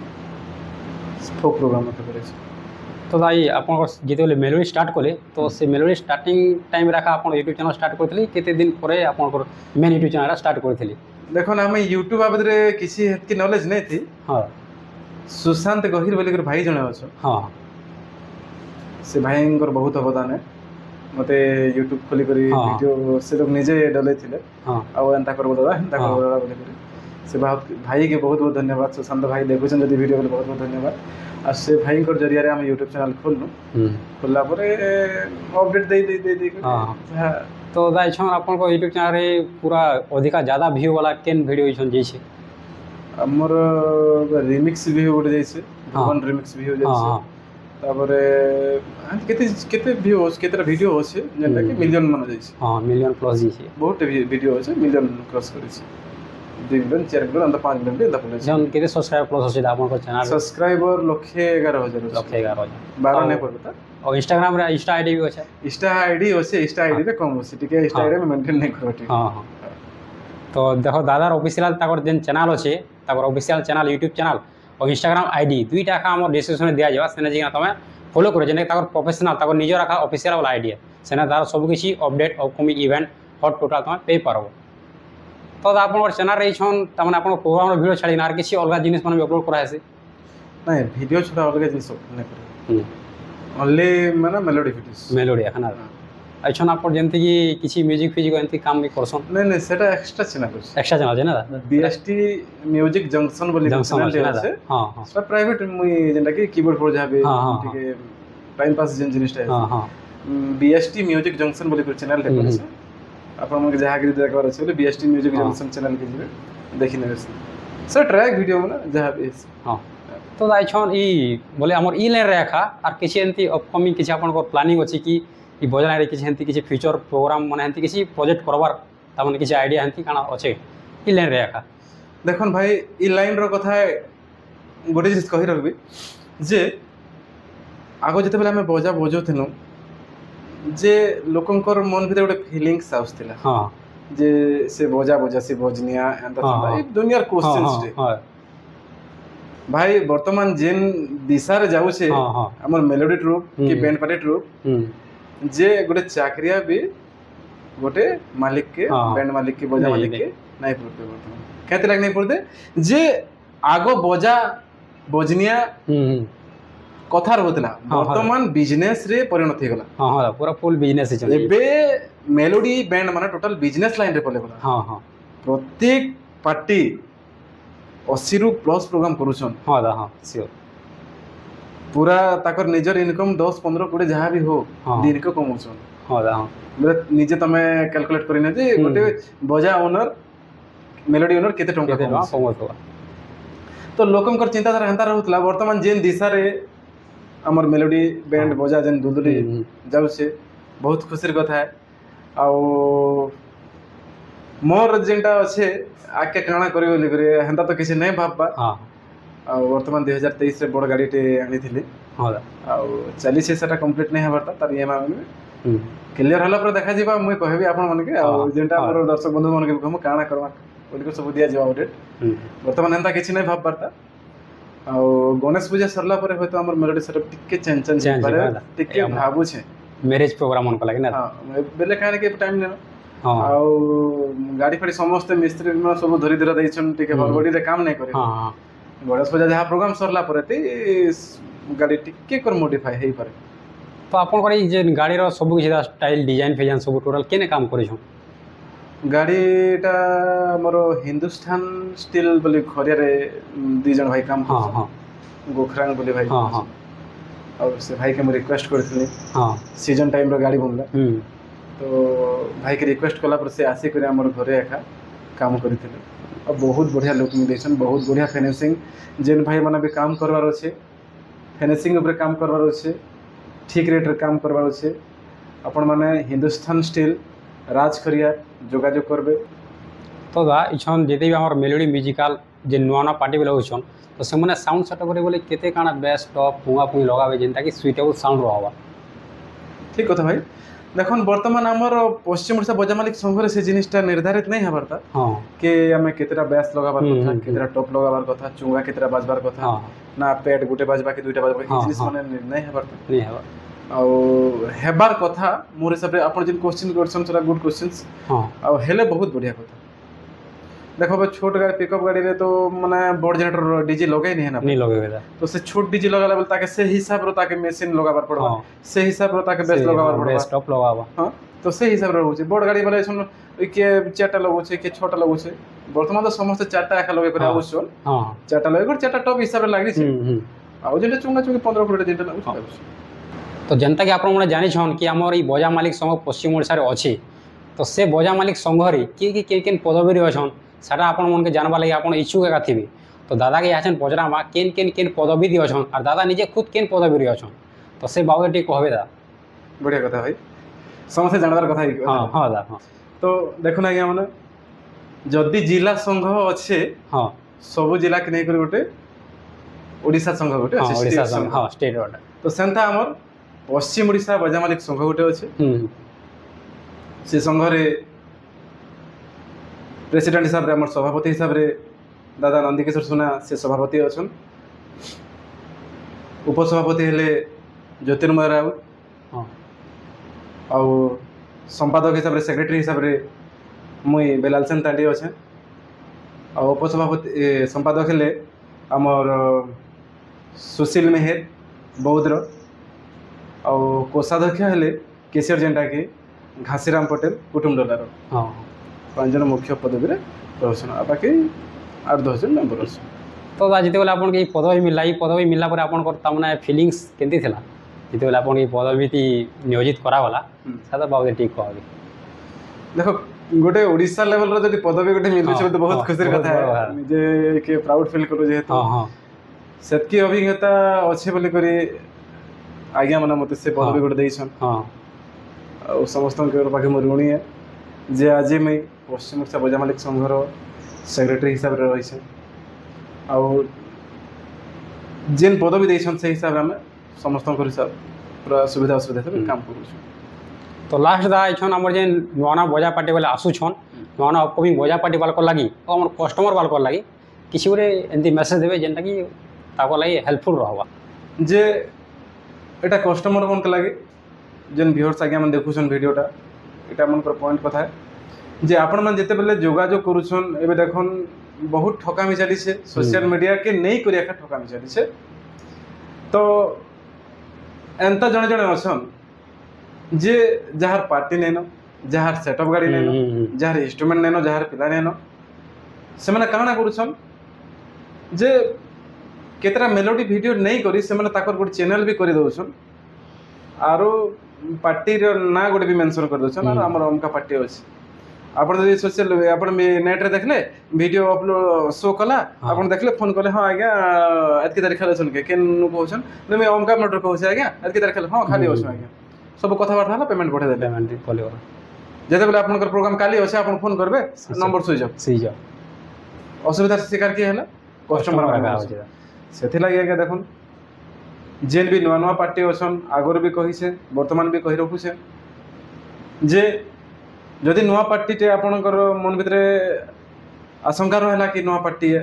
[SPEAKER 2] फोक प्रोग्राम तो करिस
[SPEAKER 1] तो दाई अपन जेते बोले मेलोडी स्टार्ट कले तो से मेलोडी स्टार्टिंग टाइम रखा अपन यूट्यूब चैनल स्टार्ट करथली केते दिन परे अपन मेन यूट्यूब चैनल स्टार्ट करथली
[SPEAKER 2] देखो ना हम यूट्यूब बाबद रे किसी की नॉलेज नहीं थी हां सुशांत गहिर बोली कर भाई जणे अछि हां से भाईंगर बहुत अवदान है मते यूट्यूब खोली करी वीडियो से लोग निजे डले थिले आ एंता करबो दादा एंता करबो दादा बोले करी से भाई के बहुत बहुत धन्यवाद सुशांत भाई देखुछन जदी वीडियो बहुत बहुत धन्यवाद आ से भाई कर जरिया रे हम यूट्यूब चैनल खोलनु खोलला परे अपडेट दे हां
[SPEAKER 1] तो दाई छन अपन को यूट्यूब चैनल रे पूरा अधिका ज्यादा व्यू वाला केन वीडियो छन जै छै
[SPEAKER 2] हमर रिमिक्स व्यू उड़ जै छै भवन रिमिक्स व्यू जै छै तापरे केते केते व्यू होस केते वीडियो होस जेटा कि मिलियन मन जाय छै
[SPEAKER 1] हां मिलियन प्लस जी छै
[SPEAKER 2] बहुत वीडियो होस मिलियन क्रॉस करै छै 2 मिलियन 4 मिलियन अंदर 5 मिलियन दे दपले
[SPEAKER 1] जन केते सब्सक्राइबर प्लस होस आपन को चैनल
[SPEAKER 2] सब्सक्राइबर 111,000 12 ने पड़ता
[SPEAKER 1] और इंस्टाग्राम रे इंस्टा आईडी भी होछ
[SPEAKER 2] इंस्टा आईडी रे कम होस टिके इंस्टा आईडी में मेंटेन नहीं करबे
[SPEAKER 1] हां हां तो देखो दादार ऑफिशियल ताकर जेन चैनल होछ ताकर ऑफिशियल चैनल यूट्यूब चैनल और इंस्टाग्राम आईडी दुईटा का हम डिस्क्रिप्शन में दिया जावा सेने जिना तमे फॉलो करे जेने ताकर प्रोफेशनल ताकर निज रखा ऑफिशियल वाला आईडी सेने तार सब किछि update upcoming event hot total तमे पे पारबो तो आपन चैनल रे छन तमने आपन प्रोग्राम रो वीडियो छाड़ी नार किछि अलगा जिनिस मन अपलोड करा है
[SPEAKER 2] नहीं वीडियो छडा अलगा जिनिस नहीं करे ओनली माने मेलोडी वीडियोस
[SPEAKER 1] मेलोडी एखना ଆଇଛନ୍ ଆପଣ ଯେମିତିକି କିଛି ମ୍ୟୁଜିକ୍ ଫ୍ୟୁଜିକ୍ ଏମିତି କାମ ବି କରସନ୍
[SPEAKER 2] ନାଇଁ ନାଇଁ ସେଟା ଏକ୍ସଟ୍ରା ଚ୍ୟାନେଲ ଅଛି
[SPEAKER 1] ଏକ୍ସଟ୍ରା ଚ୍ୟାନେଲ୍ ଅଛି ନା
[SPEAKER 2] BST ମ୍ୟୁଜିକ୍ ଜଙ୍କସନ୍ ବୋଲି
[SPEAKER 1] ଜଙ୍କସନ୍
[SPEAKER 2] ଚ୍ୟାନେଲ
[SPEAKER 1] ଅଛି ନା
[SPEAKER 2] ଅଛି
[SPEAKER 1] ହଁ ହଁ
[SPEAKER 2] ସେଟା ପ୍ରାଇଭେଟ ମୁଇ ଯେନ୍ଟା କି कीबोर्ड ଫୋର୍ड ଯାହା ବି
[SPEAKER 1] ହଁ, ହଁ,
[SPEAKER 2] ଟିକେ ଟାଇମ ପାସ୍ ଯେନ୍ ଜିନିଷଟା
[SPEAKER 1] ହଁ ହଁ
[SPEAKER 2] BST ମ୍ୟୁଜିକ୍ ଜଙ୍କସନ୍ ବୋଲି ଚ୍ୟାନେଲ ଟେ ଅଛି ଆପଣ મને ଯାହା କିଛି ଦେଖବାର ଅଛି ବୋଲେ BST ମ୍ୟୁଜିକ୍
[SPEAKER 1] ହଁ।
[SPEAKER 2] ଜଙ୍କସନ୍ ଚ୍ୟାନେଲ के ଯିବେ ଦେଖି ନେବେ ସେ ट्रैक वीडियो ମାନେ ଯାହା ବି ଅଛି
[SPEAKER 1] ହଁ ତ ଆଇଛନ୍ ଇ ବୋଲେ ଆମର ଇ ଲାଇନ୍ରେ ଏକା ଆର୍ କିଛି ଏମିତି ଅପକମିଂ କିଛି ଆପଣଙ୍କର ପ୍ଲାନିଂ ଅଛି କି ଇ ବଜାରରେ କିଛି ଏମିତି କିଛି ଫ୍ୟୁଚର ପ୍ରୋଗ୍ରାମ ମାନେ ଏମିତି କିଛି ପ୍ରୋଜେକ୍ଟ କରବାର ତାମାନେ କିଛି ଆଇଡ଼ିଆ ଏମିତି କାଣା ଅଛେ ଇ ଲାଇନ୍ରେ ଏକା
[SPEAKER 2] ଦେଖୁନ୍ ଭାଇ ଇ ଲାଇନ୍ର କଥା ଗୋଟେ ଜିନିଷ କହି ରଖିବି ଯେ ଆଗ ଯେତେବେଳେ ଆମେ ବଜା ବଜାଉଥିଲୁ ଯେ ଲୋକଙ୍କର ମନ ଭିତରେ ଗୋଟେ ଫିଲିଙ୍ଗସ୍ ଆସୁଥିଲା
[SPEAKER 1] ହଁ
[SPEAKER 2] ଯେ ସେ ବଜା ବଜା ସେ ବଜନିଆ ଏନ୍ତା
[SPEAKER 1] ହଁ,
[SPEAKER 2] ସେନ୍ତା
[SPEAKER 1] ହଁ।
[SPEAKER 2] ଏ ଦୁନିଆର
[SPEAKER 1] ହଁ
[SPEAKER 2] କ୍ୱେଶ୍ଚନ୍ସ
[SPEAKER 1] ହଁ
[SPEAKER 2] ରେ
[SPEAKER 1] ହଁ
[SPEAKER 2] ଭାଇ ବର୍ତ୍ତମାନ ଯେନ୍ ଦିଶାରେ ଯାଉଛେ
[SPEAKER 1] ହଁ ହଁ
[SPEAKER 2] ଆମର ମେଲୋଡି ट्रुप କି
[SPEAKER 1] ହୁଁ।
[SPEAKER 2] बैंड पार्टी ट्रुप
[SPEAKER 1] ହୁଁ
[SPEAKER 2] जे गोटे चाकरिया भी गोटे मालिक के
[SPEAKER 1] हाँ।
[SPEAKER 2] बैंड मालिक के बजा
[SPEAKER 1] नहीं,
[SPEAKER 2] मालिक
[SPEAKER 1] नहीं।
[SPEAKER 2] के नहीं पड़ते वर्तमान कहते लग नहीं पड़ते जे आगो बजा बजनिया
[SPEAKER 1] ହୁଁ
[SPEAKER 2] कथा रहउतला
[SPEAKER 1] हाँ।
[SPEAKER 2] वर्तमान बिजनेस रे परिणत हे गला
[SPEAKER 1] ହଁ ହଁ ପୁରା ଫୁଲ୍ ବିଜନେସ୍ ହେଇଛନ୍ତି
[SPEAKER 2] एबे मेलोडी बैंड माने टोटल बिजनेस लाइन रे पले गला
[SPEAKER 1] ହଁ ହଁ
[SPEAKER 2] प्रत्येक पार्टी 80 रु प्लस प्रोग्राम करूछन
[SPEAKER 1] ହଁ ଦା ହଁ ସିଓର
[SPEAKER 2] पूरा ताकर निजर इनकम 10 15 20 जहाँ भी हो
[SPEAKER 1] हाँ।
[SPEAKER 2] दिन को कमाउछन
[SPEAKER 1] ହଁ ଦା ହଁ
[SPEAKER 2] बोले निजे तमे कैलकुलेट करिने जे गोटे बजा ओनर मेलोडी ओनर केते टंका
[SPEAKER 1] କେତେ ଟଙ୍କା
[SPEAKER 2] कमाउछ
[SPEAKER 1] କମଉଥିବା
[SPEAKER 2] तो लोकंकर चिंताधारा हेंता रहउतला वर्तमान जेन दिशा रे हमर मेलोडी बैंड
[SPEAKER 1] हाँ।
[SPEAKER 2] बजा जेन दुदुली
[SPEAKER 1] हम्म।
[SPEAKER 2] जाउछे बहुत खुशीर कथा है आउ मोर जेनटा अच्छे आके काଣା करियो बोली करे हेंता तो किसी नहीं भाबबा
[SPEAKER 1] ହଁ
[SPEAKER 2] आ वर्तमान 2023 रे बड़ गाड़ी टे आनिथिले
[SPEAKER 1] ହଁ ଦା
[SPEAKER 2] ଆଉ ଚାଲିଛି ସେଟା କମ୍ପ୍ଲିଟ୍ ନାହିଁ ହେବାରଟା ତାର EMI ମାନେ
[SPEAKER 1] ହୁଁ
[SPEAKER 2] କ୍ଲିୟର ହେଲା ପରେ ଦେଖାଯିବା ମୁଇଁ କହିବି ଆପଣ ମାନକେ ଆଉ
[SPEAKER 1] ହଁ,
[SPEAKER 2] ଯେନ୍ଟା
[SPEAKER 1] ହଁ।
[SPEAKER 2] ଆମର ଦର୍ଶକ ବନ୍ଧୁ ମାନକେ କହିମୁ କାଣା କରବା ବୋଲିକି ସବୁ ଦିଆଯିବା ଅପଡେଟ୍
[SPEAKER 1] ହୁଁ
[SPEAKER 2] ବର୍ତ୍ତମାନ ଏନ୍ତା କିଛି ନାହିଁ ଭାବବାରଟା ଆଉ ଗଣେଶ ପୂଜା ସରିଲା ପରେ ହয়তো ଆମର ମେଲୋଡି ସେଟଅପ୍ ଟିକେ ଚେଞ୍ଜ
[SPEAKER 1] Change
[SPEAKER 2] ହେଇପାରେ
[SPEAKER 1] ହେଇପାରେ।
[SPEAKER 2] ଟିକେ
[SPEAKER 1] ଏ ଆମ-
[SPEAKER 2] ଭାବୁଛେ
[SPEAKER 1] ମ୍ୟାରେଜ୍ ପ୍ରୋଗ୍ରାମ ମାନକ ଲାଗି ନା
[SPEAKER 2] ହଁ ବେଲେ କାଣା କି ଟାଇମ୍ ନେବା
[SPEAKER 1] ହଁ
[SPEAKER 2] ଆଉ ଗାଡ଼ି ଫାଡ଼ି ସମସ୍ତେ ମିସ୍ତ୍ରୀ ସବୁ ଧରି ଧରା ଦେଇଛନ୍ ଟିକେ
[SPEAKER 1] ହୁଁ।
[SPEAKER 2] ବଡିରେ କାମ ନାଇଁ କରି
[SPEAKER 1] ହଁ ହଁ
[SPEAKER 2] ଗଣେଶ ପୂଜା ଯାହା ପ୍ରୋଗ୍ରାମ ସରିଲା ପରେ ଗାଡ଼ି ଟିକେ କରି ମୋଡିଫାଏ ହେଇପାରେ
[SPEAKER 1] ତ ଆପଣଙ୍କର ଏଇ ଯେ ଗାଡ଼ିର ସବୁ କିଛି ଷ୍ଟାଇଲ୍ ଡିଜାଇନ୍ ଫିଜାଇନ୍ ସବୁ ଟୋଟାଲ୍ କେନେ କାମ କରିଛନ୍
[SPEAKER 2] ଗାଡ଼ିଟା ଆମର ହିନ୍ଦୁସ୍ତାନ ଷ୍ଟିଲ୍ ବୋଲି ଖରିଆରେ ଦୁଇ ଜଣ ଭାଇ କାମ
[SPEAKER 1] ହଁ
[SPEAKER 2] କରୁଛନ୍
[SPEAKER 1] ହଁ
[SPEAKER 2] ଗୋଖରାଙ୍ଗ ବୋଲି ଭାଇ
[SPEAKER 1] ହଁ ହଁ
[SPEAKER 2] ଆଉ ସେ ଭାଇକେ ମୁଁ ରିକ୍ୱେଷ୍ଟ କରିଥିଲି
[SPEAKER 1] ହଁ
[SPEAKER 2] ସିଜन ଟାଇମ୍ର ଗାଡ଼ି ବନିଲା
[SPEAKER 1] ହୁଁ
[SPEAKER 2] ତ ଭାଇକେ ରିକ୍ୱେଷ୍ଟ କଲା ପରେ ସେ ଆସିକରି ଆମର ଘରେ ଏକା କାମ କରିଥିଲେ ଆଉ ବହୁତ ବଢ଼ିଆ ଲୁକିଂ ଦେଇଛନ୍ ବହୁତ ବଢ଼ିଆ ଫିନିସିଂ ଯେନ୍ ଭାଇମାନେ ବି କାମ କରବାର ଅଛେ ଫିନିସିଂ ଉପରେ କାମ କରବାର ଅଛେ ଠିକ୍ ରେଟ୍ରେ କାମ କରବାର ଅଛେ ଆପଣମାନେ ହିନ୍ଦୁସ୍ତାନ ଷ୍ଟିଲ୍ ରାଜ ଖରିଆ ଯୋଗାଯୋଗ করবে
[SPEAKER 1] ତ ଦା ଇଛନ୍ ଯେତେ ବି ଆମର ମେଲୋଡି ମ୍ୟୁଜିକାଲ ଯେ ନୂଆ ନୂଆ ପାର୍ଟି ବି ଲଗାଉଛନ୍ ତ ସେମାନେ ସାଉଣ୍ଡ ସେଟଅପ୍ করে ବୋଲେ କେତେ କାଣା ବେସ୍ ଟପ୍ ପୁଙ୍ଗା ପୁଙ୍ଗି ଲଗାବେ ଯେନ୍ଟାକି ସୁଇଟେବୁଲ୍ ସାଉଣ୍ଡ ରହବା
[SPEAKER 2] ঠিক কথা ভাই দেখুন বর্তমান আমার পশ্চিম ওড়িশা বজা মালিক সংঘরে সে জিনিসটা নির্ধারিত নাই হবারটা
[SPEAKER 1] ହଁ
[SPEAKER 2] কে আমি কেতেটা ব্যাস লগাবার
[SPEAKER 1] হুম,
[SPEAKER 2] কথা
[SPEAKER 1] হুম,
[SPEAKER 2] কেতেটা টপ লগাবার কথা চুঙ্গা কেতেটা বাজবার কথা
[SPEAKER 1] ହଁ
[SPEAKER 2] না প্যাড গোটে বাজবা কি দুইটা বাজবা এই
[SPEAKER 1] হ্যাঁ,
[SPEAKER 2] জিনিস
[SPEAKER 1] হ্যাঁ।
[SPEAKER 2] মানে নাই হবারটা
[SPEAKER 1] ନି ହେବା
[SPEAKER 2] ଆଉ ହେବାର କଥା ମୋର ହିସାବରେ ଆପଣ ଯେନ୍ କ୍ୱେଶ୍ଚିନ୍ କରୁଛନ୍ ସେଟା ଗୁଡ୍ କ୍ୱେଶ୍ଚିନ୍ସ
[SPEAKER 1] ହଁ
[SPEAKER 2] ଆଉ ହେଲେ ବହୁତ ବଢ଼ିଆ କଥା ଦେଖ ଏବେ ଛୋଟ ଗାଡ଼ି ପିକଅପ୍ ଗାଡ଼ିରେ ତ ମାନେ ବଡ଼ ଜେନେରେଟର ଡିଜି ଲଗାଇ नहीं है ना
[SPEAKER 1] ନି ଲଗେଇବେ ଦା
[SPEAKER 2] तो से छोट डीजे लगाला बेले ताके से हिसाब रो ताके मशीन लगाबार पड़बा
[SPEAKER 1] हाँ।
[SPEAKER 2] से हिसाब रो ताके बेस लगाबार पड़बा
[SPEAKER 1] ବେସ୍ ଟପ୍ ଲଗାବା
[SPEAKER 2] हां तो से हिसाब रो होचे बड़ गाड़ी वाला सुन के चारटा लगोचे के छटा लगोचे वर्तमान तो समस्त चारटा एका लगे करे
[SPEAKER 1] हाँ।
[SPEAKER 2] आवश्य
[SPEAKER 1] ହଁ
[SPEAKER 2] चारटा लगे कर चारटा टॉप हिसाब रे लागि छे
[SPEAKER 1] ହୁଁ ହୁଁ
[SPEAKER 2] आउ जेटा चुंगा चुंगी 15 फुट जेटा लागु
[SPEAKER 1] हाँ। ତ ଯେନ୍ତାକି ଆପଣମାନେ ଜାଣିଛନ୍ କି ଆମର ଏଇ ବଜା ମାଲିକ ସଂଘ ପଶ୍ଚିମ ଓଡ଼ିଶାରେ ଅଛି ତ ସେ ବଜା ମାଲିକ ସଂଘରେ କିଏ କିଏ କେନ୍ କେନ୍ ପଦବୀରେ ଅଛନ୍ ସେଟା ଆପଣମାନଙ୍କୁ ଜାଣବା ଲାଗି ଆପଣ ଇଚ୍ଛୁକ ଏକା ଥିବେ ତ ଦାଦାକେ ଆଛନ୍ ପଚରାମା କେନ୍ କେନ୍ କେନ୍ ପଦବୀ ଦି ଅଛନ୍ ଆର୍ ଦାଦା ନିଜେ ଖୁଦ କେନ୍ ପଦବୀରେ ଅଛନ୍ ତ ସେ ବାବଦରେ ଟିକେ କହିବେ ଦା
[SPEAKER 2] बढ़िया कथा भाई समस्त जानबार कथा ही
[SPEAKER 1] ହଁ ହଁ ଦା ହଁ
[SPEAKER 2] तो देखुन आज्ञा माने जदि जिला संघ अच्छे
[SPEAKER 1] ହଁ
[SPEAKER 2] सब जिला के नहीं कर गोटे ओडिशा संघ गोटे
[SPEAKER 1] ହଁ
[SPEAKER 2] अच्छे
[SPEAKER 1] ଓଡ଼ିଶା
[SPEAKER 2] state
[SPEAKER 1] ସଂଘ
[SPEAKER 2] संघ
[SPEAKER 1] ହଁ ଷ୍ଟେଟ୍ ରୋଡ଼
[SPEAKER 2] तो सेंता हमर पश्चिम ओडिशा बजा मालिक संघ गोटे अच्छे
[SPEAKER 1] ହୁଁ
[SPEAKER 2] से संघरे प्रेसिडेंट हिसाब रे हमर सभापति हिसाब रे दादा नंदकिशोर सुना से सभापति अछन उपसभापति हेले ज्योतिर्मय राउत
[SPEAKER 1] ହଁ
[SPEAKER 2] आउ संपादक हिसाब रे सेक्रेटरी हिसाब रे मुई बेलाल सेन तांडी अच्छे आ उपसभापति संपादक हेले हमर सुशील मेहर बौद्धर आउ कोषाध्यक्ष हेले केशर जेनटा कि घासीराम पटेल कुटुंबडोलार
[SPEAKER 1] हाँ
[SPEAKER 2] 5 जन मुख्य पदवी रोशन आ बाकी 8-10 जन मेंबर रोशन।
[SPEAKER 1] तो जितेबाला आपन के पदवी मिलला ये पदवी मिलला पर आपन तामने फिलिंग्स केंती थिला जितेबाला आपन के पदवी नियोजित करागला सादा बाबू ठीक कहबे।
[SPEAKER 2] देखो गोटे ओडिशा लेवल रो जदी पदवी गोटे मिलु छै तो बहुत खुशी कथा है जे के प्राउड फील करू जे तो
[SPEAKER 1] हां
[SPEAKER 2] सेतकी अभिज्ञता अच्छे बोली करी आज्ञा माने मते से पदवी गोटे दैछन।
[SPEAKER 1] हां
[SPEAKER 2] और समस्त के पाखे मोर ऋणी है जे आज मैं पश्चिम ओडिशा बजा मालिक संघर सेक्रेटरी हिसाब रे रही छै और जेन पदवी दैछन से हिसाब रे हम समस्त को हिसाब पूरा सुविधा असुविधा से काम करू छी।
[SPEAKER 1] तो लास्ट दा छन हमर जेन नवाना बजा पार्टी वाला आसु छन नवाना अपकमिंग बजा पार्टी वाला को लागि और हमर कस्टमर वाला को लागि किसी गोटे एंती मेसेज देबे जेनटा कि ताको लागि हेल्पफुल रहबा
[SPEAKER 2] जे एटा कस्टमर मन के लागि जेन व्यूअर्स आगे मन देखुछन वीडियोटा एटा मन पर पॉइंट कथा है जे आपण मन जते बेले जोगाजोग करूछन एबे देखन बहुत ठकामी चली छे सोशल मीडिया के नहीं करिया का ठकामी चली छे। तो एंता जणे जणे अछन जे जहार पार्टी नेनो जहार सेटअप गाड़ी नेनो जहार इंस्ट्रूमेंट नेनो जहार पिला नेनो से माने काना करूछन जे केतरा मेलोडी वीडियो नहीं करी से माने ताकर गोटे चैनल भी करि दउछन आरो पार्टी रो ना गोटे भी मेंशन कर दउछन और हमर अमका पार्टी अछि आपण जदि सोशल आपण नेट रे देखले वीडियो अपलोड शो कला आपण देखले फोन करले हां आज्ञा एतकी तारीख ले सुन के केन कहउछन न मैं अमका मोटर कहउछ आज्ञा एतकी तारीख ले हां खाली होछ आज्ञा सब कथा बार्ता हला पेमेंट पठे देले पेमेंट पले जते बेले आपनकर प्रोग्राम काली अछि आपण फोन करबे नंबर सुई जा असुविधा शिकार के हला कस्टमर का हो जा सेथि लागि आगे देखुन जेन भी नवा नवा पार्टी अछन आगर भी कहि छे वर्तमान भी कहि रखु छे जे जदि नवा पार्टी टे आपनकर मन भितरे आशंका रहला कि नवा पार्टी है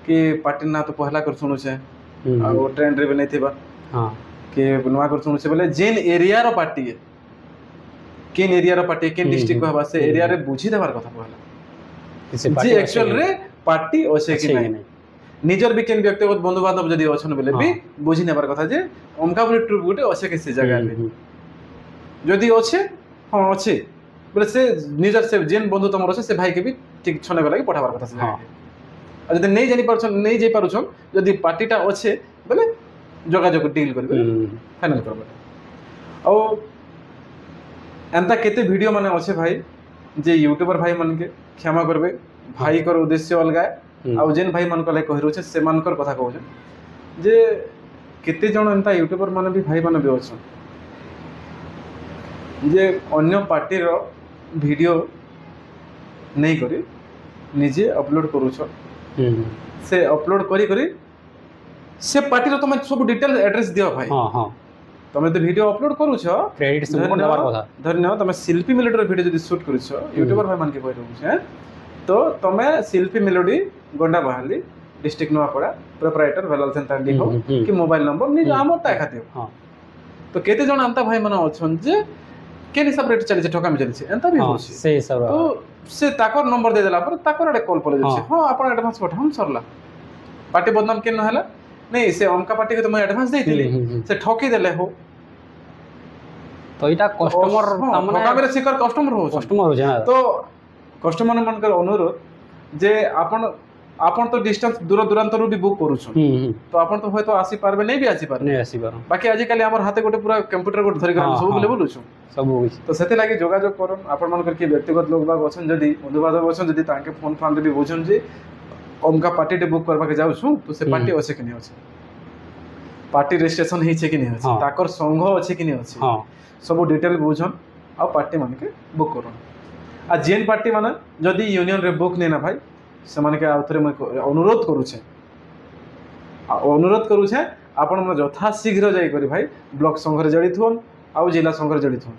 [SPEAKER 2] कि पार्टी ना तो पहला कर सुनु छे आ ट्रेंड रे भी नहीं थिबा हां कि नवा कर सुनु छे बोले जेन एरिया रो पार्टी है केन एरिया रो पार्टी केन डिस्ट्रिक्ट कहबा से एरिया रे बुझी देबार कथा पहला जे एक्चुअल रे पार्टी ओसे कि नहीं निजर भी केन व्यक्तिगत बंधु बांधव जदि अछन बोले भी बुझी नेबार कथा जे अमका बोले ट्रुप गुटे ओसे के से जगह रे जदि ओछे हां ओछे बोले से निजर से जेन बंधु तमर ओछे से भाई के भी ठीक छने गला कि पठाबार कथा से आ जदि नहीं जानि परछन नहीं जाई पारुछन जदि पार्टीटा ओछे बोले जोगाजोग डील करबे फाइनल करबे। और एंता केते वीडियो माने ओछे भाई जे यूट्यूबर भाई मन के क्षमा करबे भाई कर उद्देश्य अलगा आ जेन भाई मन को ले कहि रहछे से मानकर कथा कहउछ जे केते जण एंता यूट्यूबर माने भी भाई माने भी अछन जे अन्य पार्टी रो वीडियो नहीं करी निजे अपलोड करूछ से अपलोड करी करी से पार्टी रो तुम सब डिटेल एड्रेस दियो भाई हां हां तुम तो वीडियो अपलोड करूछ क्रेडिट से देबार कथा धन्यवाद तुम शिल्पी मेलोडी रो वीडियो जदी शूट करूछ यूट्यूबर भाई मान के कहि रहू छै तो तुम शिल्पी मेलोडी गोंडा बहाली डिस्ट्रिक्ट नवापड़ा प्रोप्राइटर वेलाल सेंटर लिखो कि मोबाइल नंबर नि हमर टाका दियो हां तो केते जण अंता भाई माने अछन जे के हिसाब रेट चली छै ठकामी चली छै एंता भी हो छै से हिसाब तो से ताकर नंबर दे देला पर ताकर एडे कॉल पले छै हां अपन एडवांस पठा हम सरला पार्टी बदनाम केन हला नहीं से अमका पार्टी के तो मैं एडवांस दे दिली से ठकी देले हो तो इटा कस्टमर हमने ठकामी रे शिकार कस्टमर हो छै तो कस्टमर मन कर अनुरोध जे आपन तो डिस्टेंस दूर दूरांतर भी बुक करू छ तो आपन तो होय तो आसी पारबे नहीं भी आसी पार बाकी आज काली हमर हाथे गोटे पूरा कंप्यूटर गोटे धरि कर सब लेवल छु सब होई तो सेते लागि जोगाजोग करन आपन मन कर के व्यक्तिगत लोग बाग अछन जदी बंधुबांधव अछन जदी ताके फोन फान भी बुझन जे अमका पार्टी टे बुक करबा के जाउ छु तो से पार्टी अछे कि नहीं अछे पार्टी रजिस्ट्रेशन ही छे कि नहीं अछे ताकर संघ अछे कि नहीं अछे हां सब डिटेल बुझन आ पार्टी मन के बुक करन आ जेन पार्टी माने जदी यूनियन रे बुक नेना भाई से माने के आउथरे मैं अनुरोध करू छे आपण मन यथा शीघ्र जाई करी भाई ब्लॉक संघ रे जड़ित होन आ जिला संघ रे जड़ित होन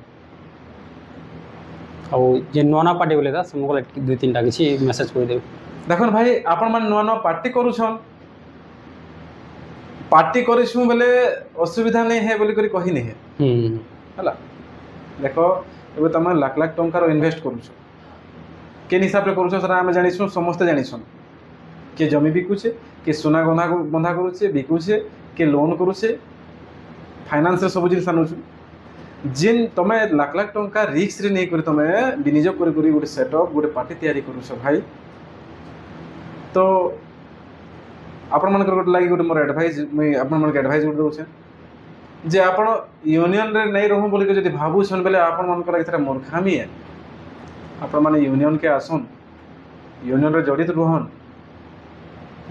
[SPEAKER 1] आ जे नोना पार्टी बोले दा समको दु तीन टा किछि मेसेज कर देउ
[SPEAKER 2] देखन भाई आपण मन नोना पार्टी करू छन पार्टी करी छु बोले असुविधा नहीं है बोली करी कहि नहीं है हला देखो एबे तमे लाख लाख टंका रो इन्वेस्ट करू छ केन हिसाब रे करू छ सर हम जानि छु समस्त जानि छु के जमी बिकु छे के सोना गंधा बंधा करू छे बिकु छे के लोन करू छे फाइनेंस रे सब जिन सानु छु जिन तुम लाख लाख टंका रिक्स रे नहीं करी तुम विनियोग करी गोटे सेटअप गोटे पार्टी तैयारी करुछ भाई तो आपण मन गोटे लगी गोटे मोर एडवाइस मुझे आपण मन एडवाइस गोटे दूचे जे आपण यूनियन रे नहीं रहूँ बोल के भावुन बेले आपण मन एथरा मूर्खामी है आपण माने यूनियन के आसन यूनियन रे जड़ित रुहन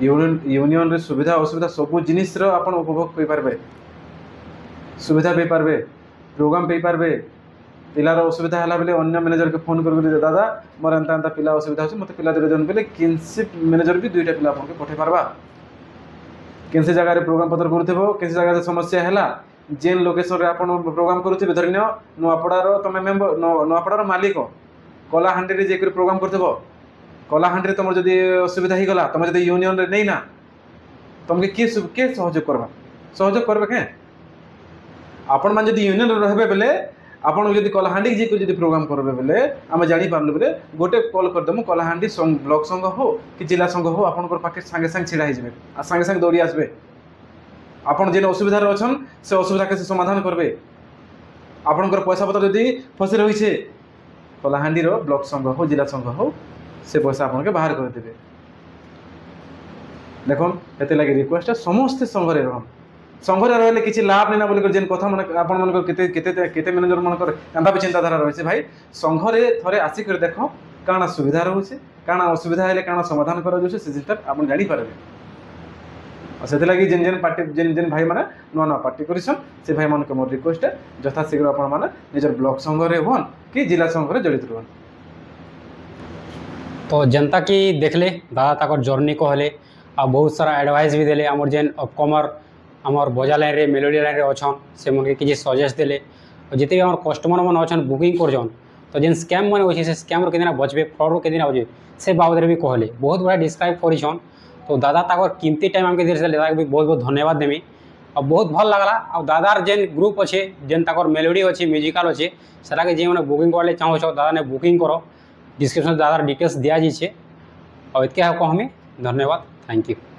[SPEAKER 2] यूनियन रे सुविधा असुविधा सब जिनिस रो आपण उपभोग करि पारबे सुविधा पे पारबे प्रोग्राम पे पारबे पिलार असुविधा है बेले अन्य मैनेजर के फोन कर दादा मोर एंता एंता पिला असुविधा होछि मते पिला दे बेले किनसिप मैनेजर भी दुईटा पिला आपन के पठे पारबा किनसे जगह रे प्रोग्राम पत्र करूथबो किनसे जगह रे समस्या हैला जेन लोकेशन रे आपन प्रोग्राम करूथबे धरिनो नुआपड़ार तुम मेंबर नुआपड़ार मालिक कलाहांडी रे जेकर प्रोग्राम करथबो कलाहांडी रे तुम जदी असुविधा ही गला तुम जदी यूनियन रे नहीं ना तुमके के सहयोग करबे के आपण मान जदी यूनियन रे रहबे बेले आपण जदी कलाहांडी जे जदी प्रोग्राम करबे बेले हम जानि पारलु बेले गोटे कॉल कर देमु कलाहांडी ब्लॉक संघ हो कि जिला संघ हो आपण पाखे संगे संग छिड़ा ही जबे आ संगे संग दौड़ी आसबे आपण जेन असुविधा रे अछन से असुविधा के समाधान करबे आपनकर पैसा पत्र जदी फसी रही छे कलाहांडी रो ब्लॉक संघ हो जिला संघ हो से पैसा आपन के बाहर कर देबे देखोन एते लागि रिक्वेस्ट है समस्त संघ रे रहन संघ रे रहले किछि लाभ नै ना बोली कर जेन कथा मन आपन मन को केते केते केते मैनेजर मन कर एंदा भी चिंताधारा रही छे भाई संघ रे थरे आसी कर देखो काना सुविधा रहू छे काना असुविधा हेले काना समाधान कर जो से जिनटा आपन जानि पारबे और से लगी जेन जेन पार्टी जेन जेन भाई माने नुआ नुआ पार्टी करिसन से भाई मन के मोर रिक्वेस्ट है यथा शीघ्र आपन माने निजर ब्लॉक संघ रे होन कि जिला संघ रे जड़ित रहन
[SPEAKER 1] तो जनता की देखले दादा ताकर जर्नी कहले आ बहुत सारा एडवाइस भी देले हमर जेन अपकमर हमर बजा लाइन रे मेलोडी लाइन रे अछन से मन के किछि सजेस्ट देले और जिते हमर कस्टमर मन अछन बुकिंग करजन तो जेन स्कैम मन होछि से स्कैम रो केदिना बचबे फ्रॉड रो केदिना बचबे से बाबद रे भी कहले बहुत बड़ा डिस्क्राइब करिछन तो दादा ताकर कीमती टाइम हमके देर से दादा के भी बहुत बहुत धन्यवाद देमी और बहुत भल लगला और दादार जेन ग्रुप अच्छे जेन ताकर मेलोडी अच्छे म्यूजिकल अच्छे सेटा के जे मैंने बुकिंग करले चाहो दादा ने बुकिंग करो डिस्क्रिप्शन दादार डिटेल्स दिया जाइए और इतके कहमी धन्यवाद थैंक यू।